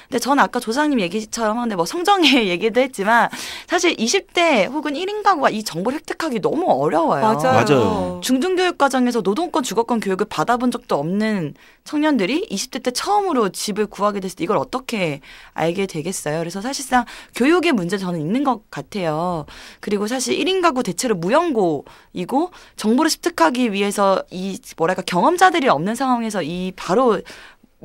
근데 저는 아까 조사장님 얘기처럼 하는데 뭐 성정의 얘기도 했지만 사실 20대 혹은 1인 가구가 이 정보를 획득하기 너무 어려워요.
맞아요.
중등교육 과정에서 노동권, 주거권 교육을 받아본 적도 없는 청년들이 20대 때 처음으로 집을 구하게 됐을 때 이걸 어떻게 알게 되겠어요. 그래서 사실상 교육의 문제 저는 있는 것 같아요. 그리고 사실 1인 가구 대체로 무연고이고 정보를 습득하기 위해서 이 뭐랄까 경험자들이 없는 상황에서 이 바로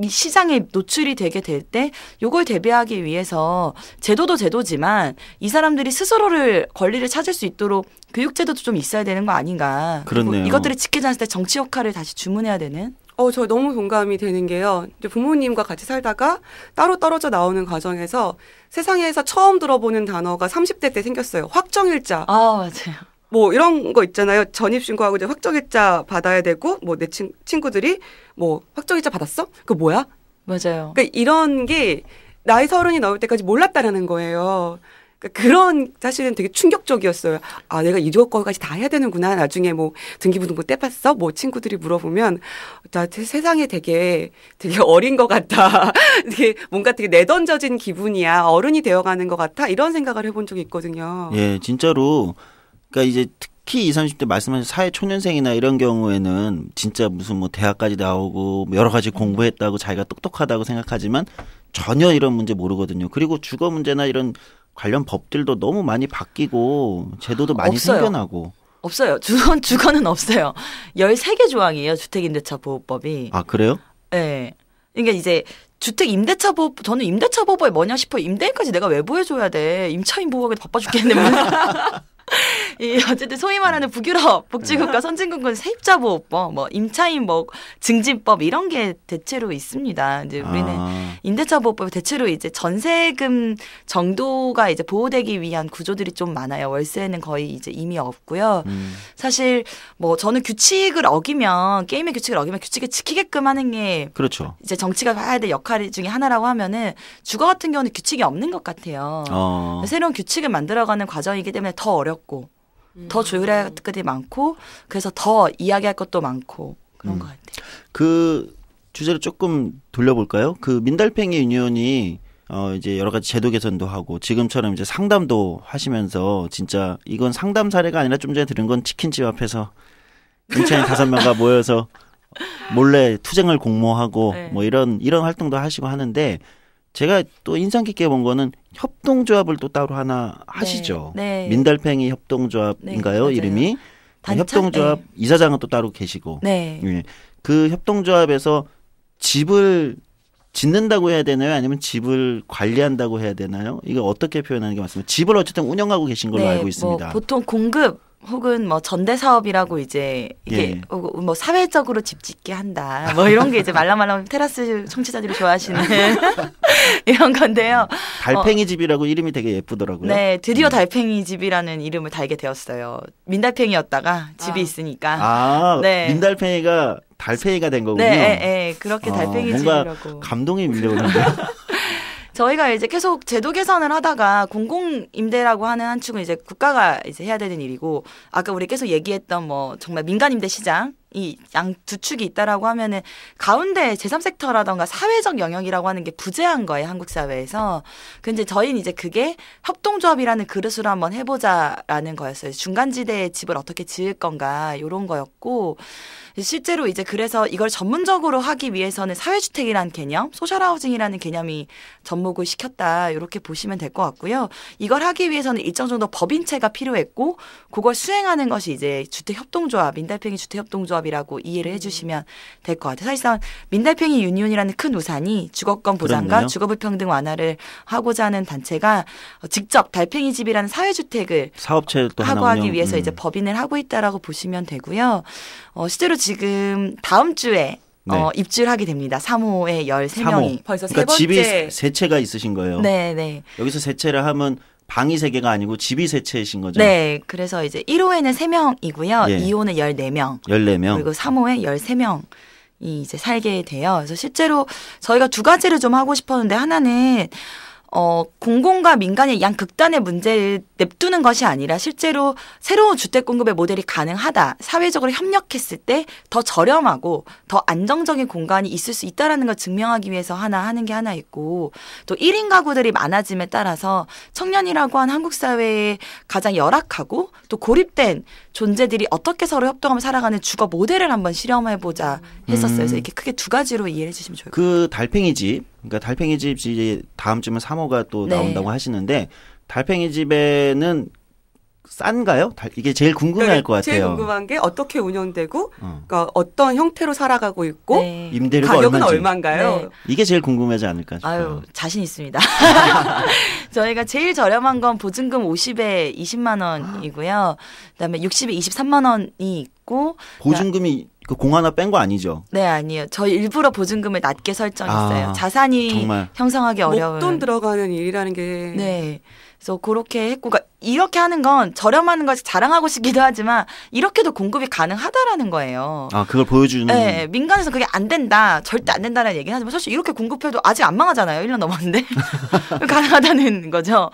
이 시장에 노출이 되게 될 때 요걸 대비하기 위해서 제도도 제도지만 이 사람들이 스스로를 권리를 찾을 수 있도록 교육제도도 좀 있어야 되는 거 아닌가.
그렇네요.
이것들을 지키지 않을 때 정치 역할을 다시 주문해야 되는.
저 너무 공감이 되는 게요. 이제 부모님과 같이 살다가 따로 떨어져 나오는 과정에서 세상에서 처음 들어보는 단어가 30대 때 생겼어요. 확정일자.
맞아요.
뭐 이런 거 있잖아요. 전입신고하고 이제 확정일자 받아야 되고 뭐 내 친구들이 뭐 확정일자 받았어? 그거 뭐야?
맞아요.
그러니까 이런 게 나이 30이 넘을 때까지 몰랐다라는 거예요. 그러니까 그런 사실은 되게 충격적이었어요. 아, 내가 이것까지 다 해야 되는구나. 나중에 뭐 등기부등본 떼봤어? 뭐 친구들이 물어보면 나 세상에 되게 어린 것 같다. 되게 뭔가 되게 내던져진 기분이야. 어른이 되어가는 것 같아. 이런 생각을 해본 적이 있거든요.
예, 진짜로. 그러니까 이제 특히 20, 30대 말씀하신 사회 초년생이나 이런 경우에는 진짜 무슨 뭐 대학까지 나오고 여러 가지 공부했다고 자기가 똑똑하다고 생각하지만 전혀 이런 문제 모르거든요. 그리고 주거 문제나 이런 관련 법들도 너무 많이 바뀌고 제도도 많이
없어요.
생겨나고.
없어요. 주거는 없어요. 13개 조항이에요. 주택임대차 보호법이.
아, 그래요?
네. 그러니까 이제 주택임대차 보호법, 저는 임대차 보호법이 뭐냐 싶어요. 임대인까지 내가 왜 보여줘야 돼. 임차인 보호하기도 바빠 죽겠는데. 어쨌든 소위 말하는 북유럽 복지국가 선진국은 세입자 보호법, 뭐 임차인 뭐 증진법 이런 게 대체로 있습니다. 이제 우리는 임대차 보호법이 대체로 이제 전세금 정도가 이제 보호되기 위한 구조들이 좀 많아요. 월세는 거의 이제 이미 없고요. 사실 뭐 저는 규칙을 어기면 게임의 규칙을 어기면 규칙을 지키게끔 하는 게
그렇죠.
이제 정치가 해야 될 역할 중에 하나라고 하면은 주거 같은 경우는 규칙이 없는 것 같아요. 새로운 규칙을 만들어가는 과정이기 때문에 더 어렵고 더 조율해야 할 것들이 많고 그래서 더 이야기할 것도 많고 그런 것 같아요.
그 주제를 조금 돌려볼까요? 그 민달팽이 유니온이 이제 여러 가지 제도 개선도 하고 지금처럼 이제 상담도 하시면서 진짜 이건 상담 사례가 아니라 좀 전에 들은 건 치킨집 앞에서 임차인 5명과 모여서 몰래 투쟁을 공모하고
네.
뭐 이런 활동도 하시고 하는데 제가 또 인상 깊게 본 거는 협동조합을 또 따로 하나 하시죠.
네.
민달팽이 협동조합인가요?
네,
이름이?
단체?
협동조합
네.
이사장은 또 따로 계시고.
네.
예. 그 협동조합에서 집을 짓는다고 해야 되나요? 아니면 집을 관리한다고 해야 되나요? 이거 어떻게 표현하는 게 맞습니까? 집을 어쨌든 운영하고 계신 걸로 알고 있습니다.
뭐 보통 공급 혹은 뭐 전대 사업이라고 이제 이게 뭐 사회적으로 집 짓게 한다. 뭐 이런 게 이제 말랑말랑 테라스 청취자들이 좋아하시는 이런 건데요.
달팽이 집이라고 이름이 되게 예쁘더라고요.
네, 드디어 달팽이 집이라는 이름을 달게 되었어요. 민달팽이였다가 집이 있으니까. 네.
민달팽이가 달팽이가 된 거군요.
네, 그렇게 달팽이
뭔가
집이라고.
감동이 밀려오는데.
저희가 이제 계속 제도 개선을 하다가 공공임대라고 하는 한 축은 이제 국가가 이제 해야 되는 일이고, 아까 우리 계속 얘기했던 뭐 정말 민간임대 시장, 이 양 두 축이 있다라고 하면은 가운데 제3섹터라던가 사회적 영역이라고 하는 게 부재한 거예요, 한국 사회에서. 근데 저희는 이제 그게 협동조합이라는 그릇으로 한번 해보자라는 거였어요. 중간지대에 집을 어떻게 지을 건가, 이런 거였고, 실제로 이제 그래서 이걸 전문적으로 하기 위해서는 사회주택이라는 개념, 소셜하우징이라는 개념이 접목을 시켰다, 이렇게 보시면 될 것 같고요. 이걸 하기 위해서는 일정 정도 법인체가 필요했고, 그걸 수행하는 것이 이제 주택협동조합, 민달팽이 주택협동조합이라고 이해를 해주시면 될 것 같아요. 사실상 민달팽이 유니온이라는 큰 우산이 주거권 보장과
그렇네요.
주거불평등 완화를 하고자 하는 단체가 직접 달팽이 집이라는 사회주택을
사업체를 또
하고
하나
하기
운영,
위해서 이제 법인을 하고 있다라고 보시면 되고요. 실제로 지금 다음 주에
네.
입주를 하게 됩니다. 3호에 13명이.
3호.
벌써
그러니까
세 번째.
집이 세 채가 있으신 거예요.
네, 네.
여기서 세 채를 하면 방이 3개가 아니고 집이 3채이신 거죠?
네. 그래서 이제 1호에는 3명이고요.
예.
2호는 14명.
14명.
그리고 3호에 13명이 이제 살게 돼요. 그래서 실제로 저희가 두 가지를 좀 하고 싶었는데, 하나는 공공과 민간의 양 극단의 문제를 냅두는 것이 아니라 실제로 새로운 주택 공급의 모델이 가능하다. 사회적으로 협력했을 때 더 저렴하고 더 안정적인 공간이 있을 수 있다라는 걸 증명하기 위해서 하는 게 하나 있고, 또 1인 가구들이 많아짐에 따라서 청년이라고 하는 한국 사회에 가장 열악하고 또 고립된 존재들이 어떻게 서로 협동하며 살아가는 주거 모델을 한번 실험해보자 했었어요. 그래서 이렇게 크게 두 가지로 이해해 주시면 좋을 것 같아요.
그 달팽이 집, 그러니까 달팽이 집 이제 다음 주면 3호가 또
네.
나온다고 하시는데 달팽이 집에는 싼가요? 이게 제일 궁금해할 것
제일
같아요.
궁금한 게 어떻게 운영되고, 그러니까 어떤 형태로 살아가고 있고,
네.
임대료가
가격은
얼마인지.
얼마인가요?
네.
이게 제일 궁금하지 않을까 싶어요.
아유, 자신 있습니다. 저희가 제일 저렴한 건 보증금 50에 20만 원이고요. 그다음에 60에 23만 원이 있고.
보증금이 그 공 하나 뺀 거 아니죠?
네, 아니에요. 저희 일부러 보증금을 낮게 설정했어요.
아,
자산이
정말.
형성하기 어려운.
목돈 들어가는 일이라는 게.
네. 그래서 그렇게 했고, 그러니까 이렇게 하는 건 저렴하는 것이 자랑하고 싶기도 하지만 이렇게도 공급이 가능하다라는 거예요.
아, 그걸 보여주는.
네, 민간에서 그게 안 된다, 절대 안 된다는 얘기는 하지만 사실 이렇게 공급해도 아직 안 망하잖아요. 1년 넘었는데 가능하다는 거죠.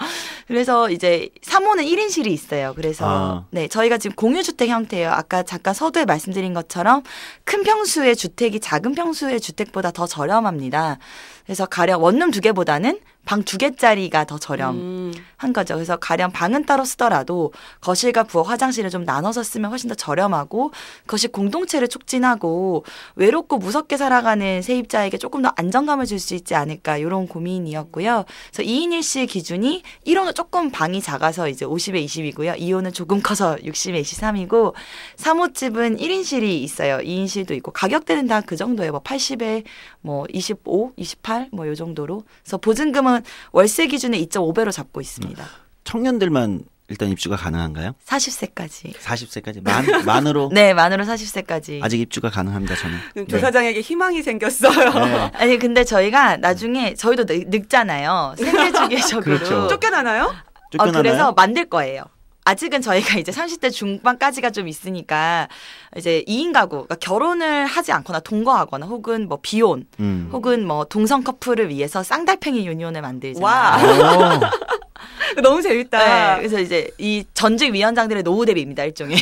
그래서 이제 3호는 1인실이 있어요. 그래서 네, 저희가 지금 공유주택 형태예요. 아까 잠깐 서두에 말씀드린 것처럼 큰 평수의 주택이 작은 평수의 주택보다 더 저렴합니다. 그래서 가령 원룸 2개보다는 방 2개짜리가 더 저렴한 거죠. 그래서 가령 방은 따로 쓰더라도 거실과 부엌, 화장실을 좀 나눠서 쓰면 훨씬 더 저렴하고 거실 공동체를 촉진하고 외롭고 무섭게 살아가는 세입자에게 조금 더 안정감을 줄 수 있지 않을까 이런 고민이었고요. 그래서 2인 1실 기준이 1호는 조금 방이 작아서 이제 50에 20이고요. 2호는 조금 커서 60에 23이고 3호 집은 1인실이 있어요. 2인실도 있고 가격대는 다 그 정도예요. 뭐 80에 뭐 25, 28 뭐 요 정도로. 그래서 보증금은 월세 기준에 2.5배로 잡고 있습니다.
청년들만 일단 입주가 가능한가요?
40세까지.
40세까지 만으로?
네, 만으로 40세까지.
아직 입주가 가능합니다, 저는.
조사장에게 희망이 생겼어요.
네.
아니 근데 저희가 나중에 저희도 늙잖아요. 생애 주기적으로.
그렇죠.
쫓겨나나요?
쫓겨나나요?
그래서 만들 거예요. 아직은 저희가 이제 30대 중반까지가 좀 있으니까 이제 2인 가구, 그러니까 결혼을 하지 않거나 동거하거나 혹은 뭐 비혼, 혹은 뭐 동성 커플을 위해서 쌍달팽이 유니온을 만들잖아요.
와. 너무 재밌다.
네, 그래서 이제 이 전직 위원장들의 노후 대비입니다, 일종의.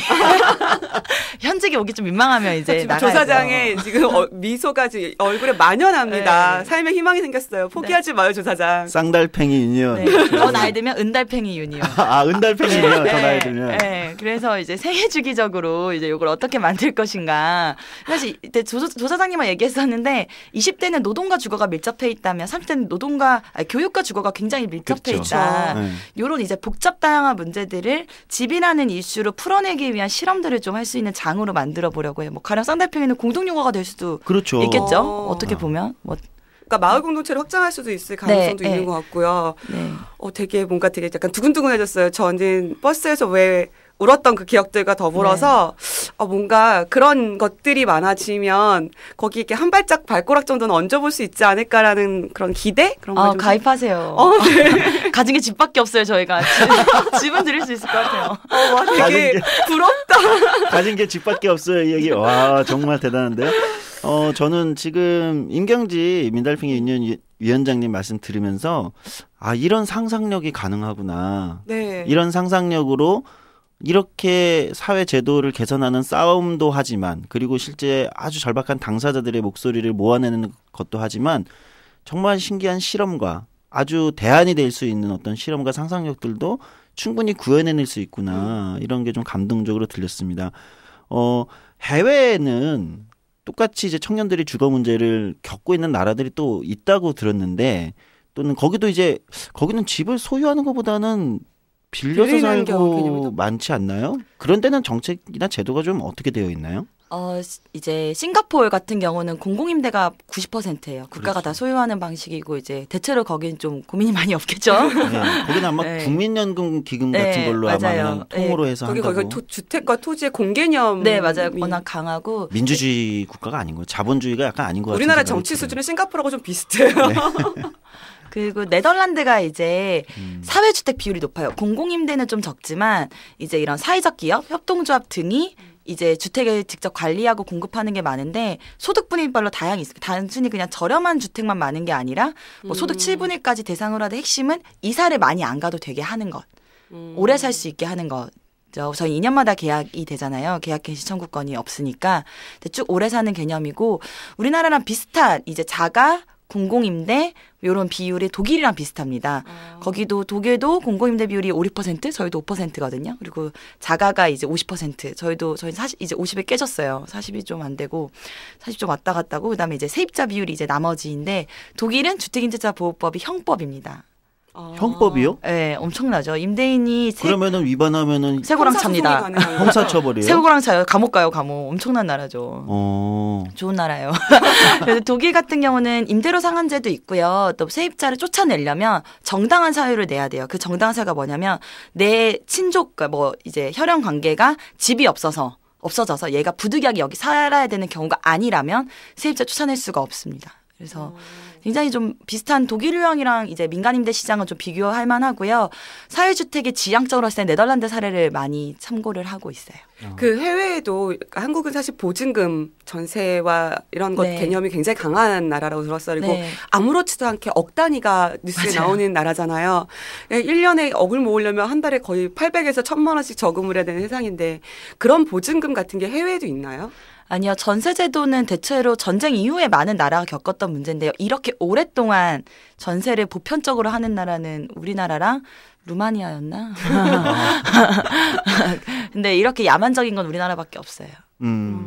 현직에 오기 좀 민망하면 이제 나가야죠.
조사장의 지금 미소가 지금 얼굴에 만연합니다.
네.
삶에 희망이 생겼어요. 포기하지 마요, 조사장.
쌍달팽이 유니온.
네. 더 나이 들면 은달팽이 유니온.
아, 은달팽이 유니온 더 나이 들면.
네. 그래서 이제 생애 주기적으로 이제 이걸 어떻게 만들 것인가. 사실 이때 조사장님과 얘기했었는데 20대는 노동과 주거가 밀접해 있다면 30대는 교육과 주거가 굉장히 밀접해
그렇죠.
있다.
네.
이런 이제 복잡 다양한 문제들을 집이라는 이슈로 풀어내기 위한 실험들을 좀 할 수 있는 장으로 만들어 보려고 해요. 뭐 가령 쌍달팽이는 공동 용어가 될 수도
그렇죠.
있겠죠. 어떻게 보면 뭐.
그러니까 마을 공동체를 확장할 수도 있을 가능성도 있는 것 같고요.
네.
되게 뭔가 되게 약간 두근두근해졌어요. 저는 버스에서 왜 울었던 그 기억들과 더불어서 뭔가 그런 것들이 많아지면 거기 이렇게 한 발짝 발꼬락 정도는 얹어볼 수 있지 않을까라는 그런 기대? 그런 걸 좀
가입하세요.
네.
가진 게 집밖에 없어요, 저희가. 집은 드릴 수 있을 것 같아요.
와, 되게 부럽다.
가진 게 집밖에 없어요, 이 얘기. 와, 정말 대단한데요. 저는 지금 임경지 민달팽이 유니온 위원장님 말씀 들으면서 이런 상상력이 가능하구나.
네.
이런 상상력으로 이렇게 사회 제도를 개선하는 싸움도 하지만 그리고 실제 아주 절박한 당사자들의 목소리를 모아내는 것도 하지만 정말 신기한 실험과 아주 대안이 될 수 있는 어떤 실험과 상상력들도 충분히 구현해낼 수 있구나. 이런 게 좀 감동적으로 들렸습니다. 해외에는 똑같이 이제 청년들이 주거 문제를 겪고 있는 나라들이 또 있다고 들었는데 또는 거기는 집을 소유하는 것보다는 빌려서 살고 많지 않나요? 그런 데는 정책이나 제도가 좀 어떻게 되어 있나요?
이제 싱가포르 같은 경우는 공공임대가 90%예요. 국가가
그렇죠.
다 소유하는 방식이고 이제 대체로 거긴 좀 고민이 많이 없겠죠.
네, 거기는 아마
네.
국민연금 기금 같은 걸로 아마 그냥 통으로 해서 한다고.
거기 주택과 토지의 공개념.
네, 맞아요. 워낙 강하고.
민주주의 국가가 아닌 거예요. 자본주의가 약간 아닌 것 같아요.
우리나라 정치 수준은 싱가포르하고 좀 비슷해요.
네.
그리고 네덜란드가 이제 사회주택 비율이 높아요. 공공임대는 좀 적지만 이제 이런 사회적 기업, 협동조합 등이 이제 주택을 직접 관리하고 공급하는 게 많은데 소득 분위별로 다양히 있습니다. 단순히 그냥 저렴한 주택만 많은 게 아니라 뭐 소득 7분의 1까지 대상으로 하되 핵심은 이사를 많이 안 가도 되게 하는 것. 오래 살 수 있게 하는 것. 저희 2년마다 계약이 되잖아요. 계약 갱신 청구권이 없으니까. 쭉 오래 사는 개념이고 우리나라랑 비슷한 이제 자가 공공임대 이런 비율이 독일이랑 비슷합니다. 거기도 독일도 공공임대 비율이 5, 6%, 저희도 5%거든요. 그리고 자가가 이제 50%, 저희는 이제 50에 깨졌어요. 40이 좀 안 되고 40 좀 왔다 갔다고. 그다음에 이제 세입자 비율이 이제 나머지인데 독일은 주택임대차 보호법이 형법입니다.
형법이요?
네, 엄청나죠. 임대인이
그러면은 위반하면은
세고랑 찹니다.
형사처벌이에요?
세고랑 차요. 감옥 가요, 감옥. 엄청난 나라죠. 좋은 나라예요. 그래서 독일 같은 경우는 임대료 상한제도 있고요. 또 세입자를 쫓아내려면 정당한 사유를 내야 돼요. 그 정당한 사유가 뭐냐면 내 친족, 뭐 이제 혈연 관계가 집이 없어져서 얘가 부득이하게 여기 살아야 되는 경우가 아니라면 세입자 쫓아낼 수가 없습니다. 그래서 굉장히 좀 비슷한 독일 유형이랑 이제 민간 임대 시장은 좀 비교할 만하고요. 사회주택의 지향적으로 봤을 때 네덜란드 사례를 많이 참고를 하고 있어요.
그 해외에도 한국은 사실 보증금 전세와 이런 것
네.
개념이 굉장히 강한 나라라고 들었어요. 그리고
네.
아무렇지도 않게 억 단위가 뉴스에
맞아요.
나오는 나라잖아요. 1년에 억을 모으려면 한 달에 거의 800에서 1000만 원씩 저금을 해야 되는 세상인데 그런 보증금 같은 게 해외에도 있나요?
아니요. 전세제도는 대체로 전쟁 이후에 많은 나라가 겪었던 문제인데요. 이렇게 오랫동안 전세를 보편적으로 하는 나라는 우리나라랑 루마니아였나? 근데 이렇게 야만적인 건 우리나라밖에 없어요.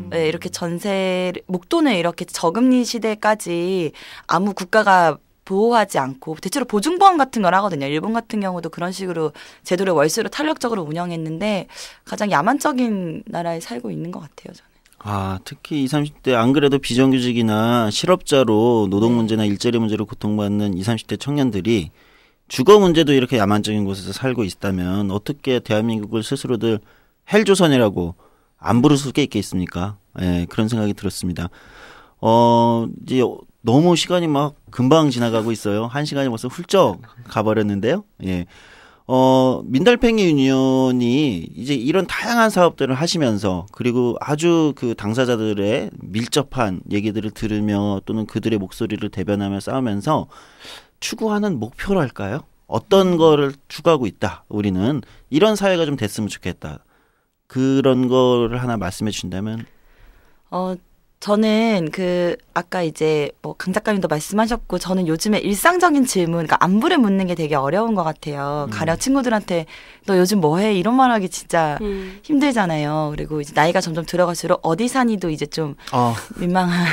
네, 이렇게 전세 목돈을 이렇게 저금리 시대까지 아무 국가가 보호하지 않고 대체로 보증보험 같은 걸 하거든요. 일본 같은 경우도 그런 식으로 제도를 월수로 탄력적으로 운영했는데 가장 야만적인 나라에 살고 있는 것 같아요. 저는.
아, 특히 20, 30대 안 그래도 비정규직이나 실업자로 노동 문제나 일자리 문제로 고통받는 20, 30대 청년들이 주거 문제도 이렇게 야만적인 곳에서 살고 있다면 어떻게 대한민국을 스스로들 헬조선이라고 안 부를 수가 있겠습니까? 예, 그런 생각이 들었습니다. 이제 너무 시간이 막 금방 지나가고 있어요. 1시간이 벌써 훌쩍 가버렸는데요. 예. 민달팽이 유니온이 이제 이런 다양한 사업들을 하시면서 그리고 아주 그 당사자들의 밀접한 얘기들을 들으며 또는 그들의 목소리를 대변하며 싸우면서 추구하는 목표랄까요? 어떤 거를 추구하고 있다. 우리는 이런 사회가 좀 됐으면 좋겠다. 그런 거를 하나 말씀해 주신다면.
저는 아까 이제 강 작가님도 말씀하셨고 저는 요즘에 일상적인 질문, 그러니까 안부를 묻는 게 되게 어려운 것 같아요. 가령 친구들한테 너 요즘 뭐 해? 이런 말 하기 진짜 힘들잖아요. 그리고 이제 나이가 점점 들어갈수록 어디 사니도 이제 좀 민망한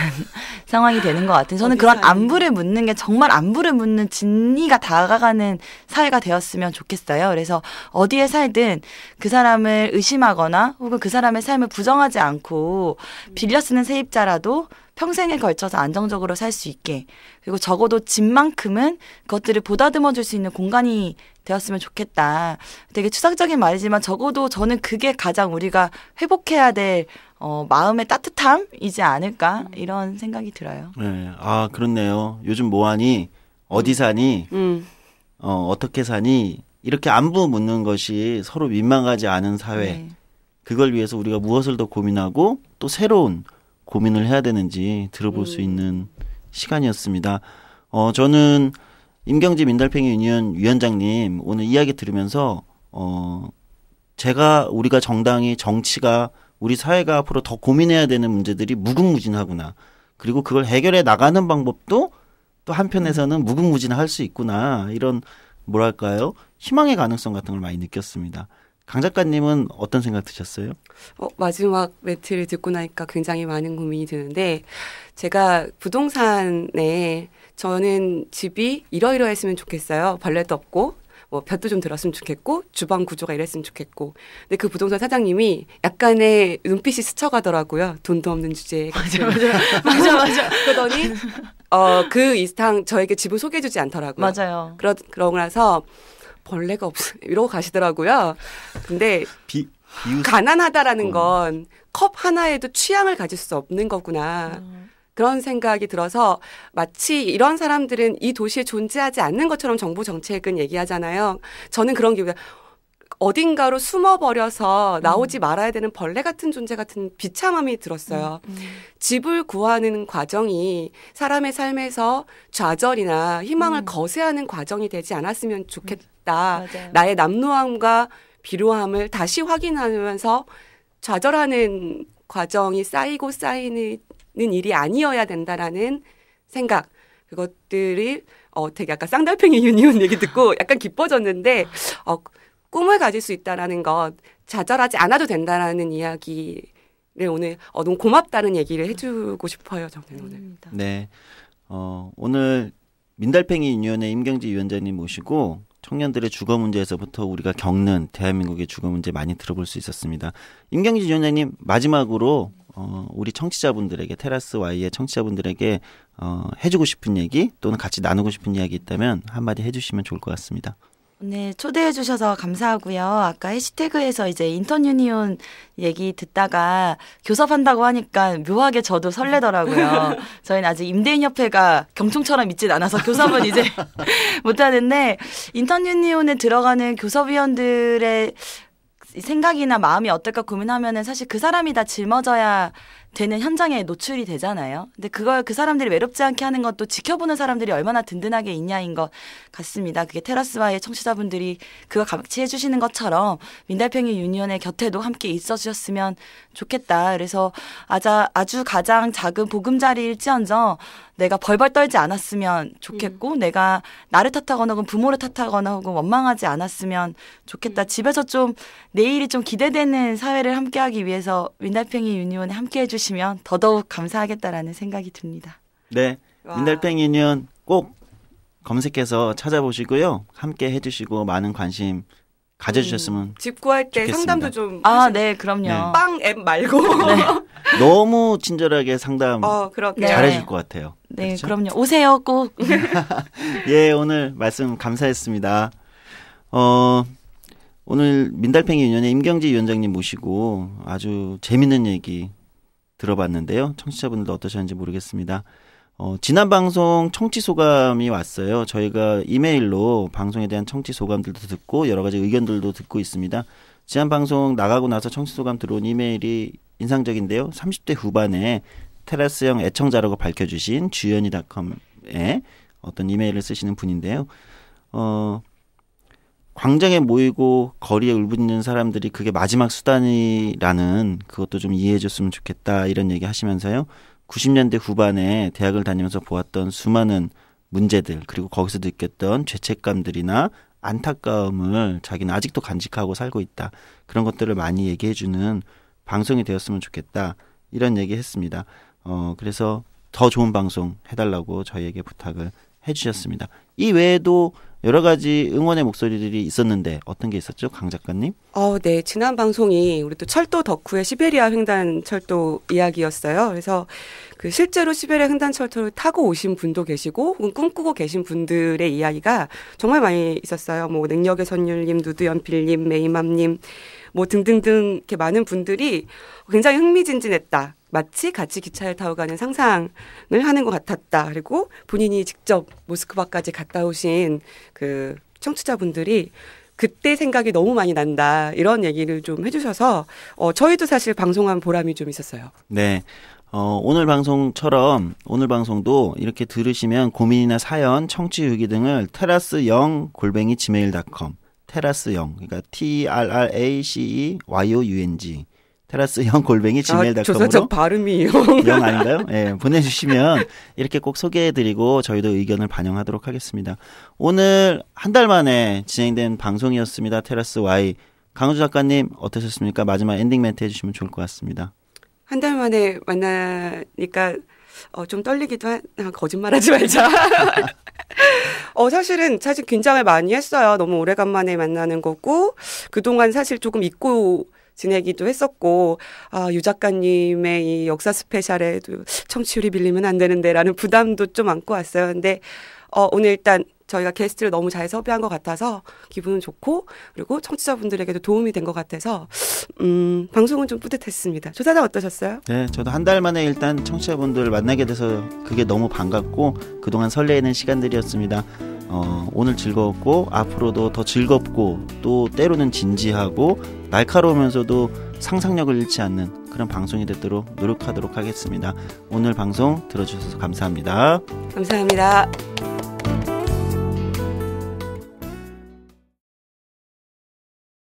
상황이 되는 것 같아요. 저는 그런 안부를 묻는 게 정말 안부를 묻는 진리가 다가가는 사회가 되었으면 좋겠어요. 그래서 어디에 살든 그 사람을 의심하거나 혹은 그 사람의 삶을 부정하지 않고 빌려 쓰는 세입자라도 평생에 걸쳐서 안정적으로 살 수 있게, 그리고 적어도 집만큼은 그것들을 보다듬어 줄 수 있는 공간이 되었으면 좋겠다. 되게 추상적인 말이지만 적어도 저는 그게 가장 우리가 회복해야 될 마음의 따뜻함이지 않을까 이런 생각이 들어요.
네, 아 그렇네요. 요즘 뭐하니? 어디 사니? 어떻게 사니? 이렇게 안부 묻는 것이 서로 민망하지 않은 사회.
네.
그걸 위해서 우리가 무엇을 더 고민하고 또 새로운 고민을 해야 되는지 들어볼 수 있는 시간이었습니다. 저는 임경지 민달팽이 유니온 위원장님 오늘 이야기 들으면서 우리가 정당이 정치가 우리 사회가 앞으로 더 고민해야 되는 문제들이 무궁무진하구나. 그리고 그걸 해결해 나가는 방법도 또 한편에서는 무궁무진할 수 있구나. 이런 뭐랄까요? 희망의 가능성 같은 걸 많이 느꼈습니다. 강 작가님은 어떤 생각 드셨어요?
마지막 멘트를 듣고 나니까 굉장히 많은 고민이 드는데, 제가 부동산에 저는 집이 이러이러했으면 좋겠어요. 벌레도 없고 볕도 좀 들었으면 좋겠고 주방 구조가 이랬으면 좋겠고. 근데 그 부동산 사장님이 약간의 눈빛이 스쳐가더라고요. 돈도 없는 주제에. 맞아. 그러더니 그 이상 저에게 집을 소개해주지 않더라고요.
맞아요.
그러고 나서 벌레가 없어 이러고 가시더라고요. 근데 가난하다라는 건 컵 하나에도 취향을 가질 수 없는 거구나. 그런 생각이 들어서 마치 이런 사람들은 이 도시에 존재하지 않는 것처럼 정부 정책은 얘기하잖아요. 저는 그런 기분이에요. 어딘가로 숨어버려서 나오지 말아야 되는 벌레 같은 존재 같은 비참함이 들었어요. 집을 구하는 과정이 사람의 삶에서 좌절이나 희망을 거세하는 과정이 되지 않았으면 좋겠다.
맞아요.
나의 남루함과 비루함을 다시 확인하면서 좌절하는 과정이 쌓이고 쌓이는 일이 아니어야 된다라는 생각. 그것들이 되게 약간 쌍달팽이 유니온 얘기 듣고 약간 기뻐졌는데 꿈을 가질 수 있다라는 것, 좌절하지 않아도 된다라는 이야기를 오늘 너무 고맙다는 얘기를 해주고 싶어요. 저는 오늘.
네, 오늘 민달팽이 유니온의 임경지 위원장님 모시고 청년들의 주거 문제에서부터 우리가 겪는 대한민국의 주거 문제 많이 들어볼 수 있었습니다. 임경지 위원장님 마지막으로 우리 청취자분들에게 테라스 Y의 청취자분들에게 해주고 싶은 얘기 또는 같이 나누고 싶은 이야기 있다면 한마디 해주시면 좋을 것 같습니다.
네, 초대해 주셔서 감사하고요. 아까 해시태그에서 이제 인턴 유니온 얘기 듣다가 교섭한다고 하니까 묘하게 저도 설레더라고요. 저희는 아직 임대인협회가 경총처럼 있진 않아서 교섭은 이제 못하는데 인턴 유니온에 들어가는 교섭위원들의 생각이나 마음이 어떨까 고민하면은 사실 그 사람이 다 짊어져야 되는 현장에 노출이 되잖아요. 근데 그걸 그 사람들이 외롭지 않게 하는 것도 지켜보는 사람들이 얼마나 든든하게 있냐인 것 같습니다. 그게 테라스와의 청취자분들이 그거 같이 해주시는 것처럼 민달팽이 유니온의 곁에도 함께 있어주셨으면 좋겠다. 그래서 아주 가장 작은 보금자리일지언정 내가 벌벌 떨지 않았으면 좋겠고 내가 나를 탓하거나 혹은 부모를 탓하거나 혹은 원망하지 않았으면 좋겠다. 집에서 좀 내일이 좀 기대되는 사회를 함께하기 위해서 민달팽이 유니온에 함께해 주시면 더더욱 감사하겠다라는 생각이 듭니다.
네,
와.
민달팽이 유니온 꼭 검색해서 찾아보시고요. 함께 해주시고 많은 관심 가져주셨으면
집 구할 때
좋겠습니다.
상담도 좀
네, 그럼요.
네.
빵 앱 말고
너무 친절하게 상담
그렇게
잘해줄 것 같아요.
네,
그렇죠?
그럼요. 오세요, 꼭.
예, 오늘 말씀 감사했습니다. 오늘 민달팽이 유니온의 임경지 위원장님 모시고 아주 재밌는 얘기 들어봤는데요. 청취자분들도 어떠셨는지 모르겠습니다. 지난 방송 청취 소감이 왔어요. 저희가 이메일로 방송에 대한 청취 소감들도 듣고 여러 가지 의견들도 듣고 있습니다. 지난 방송 나가고 나서 청취 소감 들어온 이메일이 인상적인데요. 30대 후반에 테라스형 애청자라고 밝혀주신 주연이.com에 어떤 이메일을 쓰시는 분인데요. 광장에 모이고 거리에 울부짖는 사람들이 그게 마지막 수단이라는 그것도 좀 이해해 줬으면 좋겠다 이런 얘기 하시면서요. 90년대 후반에 대학을 다니면서 보았던 수많은 문제들 그리고 거기서 느꼈던 죄책감들이나 안타까움을 자기는 아직도 간직하고 살고 있다. 그런 것들을 많이 얘기해 주는 방송이 되었으면 좋겠다. 이런 얘기 했습니다. 그래서 더 좋은 방송 해달라고 저희에게 부탁을 해주셨습니다. 이 외에도 여러 가지 응원의 목소리들이 있었는데 어떤 게 있었죠? 강 작가님?
네. 지난 방송이 우리 또 철도 덕후의 시베리아 횡단 철도 이야기였어요. 그래서 그 실제로 시베리아 횡단 철도를 타고 오신 분도 계시고 혹은 꿈꾸고 계신 분들의 이야기가 정말 많이 있었어요. 뭐 능력의 선율님, 누드연필님, 메이맘님 뭐 등등등 이렇게 많은 분들이 굉장히 흥미진진했다. 마치 같이 기차를 타고 가는 상상을 하는 것 같았다. 그리고 본인이 직접 모스크바까지 갔다 오신 그 청취자분들이 그때 생각이 너무 많이 난다. 이런 얘기를 좀 해주셔서 저희도 사실 방송한 보람이 좀 있었어요.
네. 오늘 방송처럼 오늘 방송도 이렇게 들으시면 고민이나 사연, 청취 후기 등을 테라스0@gmail.com 테라스0 그러니까 TRRACEYOUNG 테라스0@gmail.com으로
조선적 발음이
영 아닌가요? 네, 보내주시면 이렇게 꼭 소개해드리고 저희도 의견을 반영하도록 하겠습니다. 오늘 한 달 만에 진행된 방송이었습니다. 테라스 Y 강우주 작가님 어떠셨습니까? 마지막 엔딩 멘트 해주시면 좋을 것 같습니다.
한 달 만에 만나니까 좀 떨리기도 거짓말하지 말자. 사실 긴장을 많이 했어요. 너무 오래간만에 만나는 거고 그동안 사실 조금 잊고 지내기도 했었고 유 작가님의 이 역사 스페셜에도 청취율이 밀리면 안 되는데라는 부담도 좀 안고 왔어요. 근데 오늘 일단 저희가 게스트를 너무 잘 섭외한 것 같아서 기분은 좋고 그리고 청취자분들에게도 도움이 된 것 같아서 방송은 좀 뿌듯했습니다. 조사장 어떠셨어요?
네, 저도 한 달 만에 일단 청취자분들 만나게 돼서 그게 너무 반갑고 그동안 설레이는 시간들이었습니다. 오늘 즐거웠고 앞으로도 더 즐겁고 또 때로는 진지하고 날카로우면서도 상상력을 잃지 않는 그런 방송이 되도록 노력하도록 하겠습니다. 오늘 방송 들어주셔서 감사합니다.
감사합니다.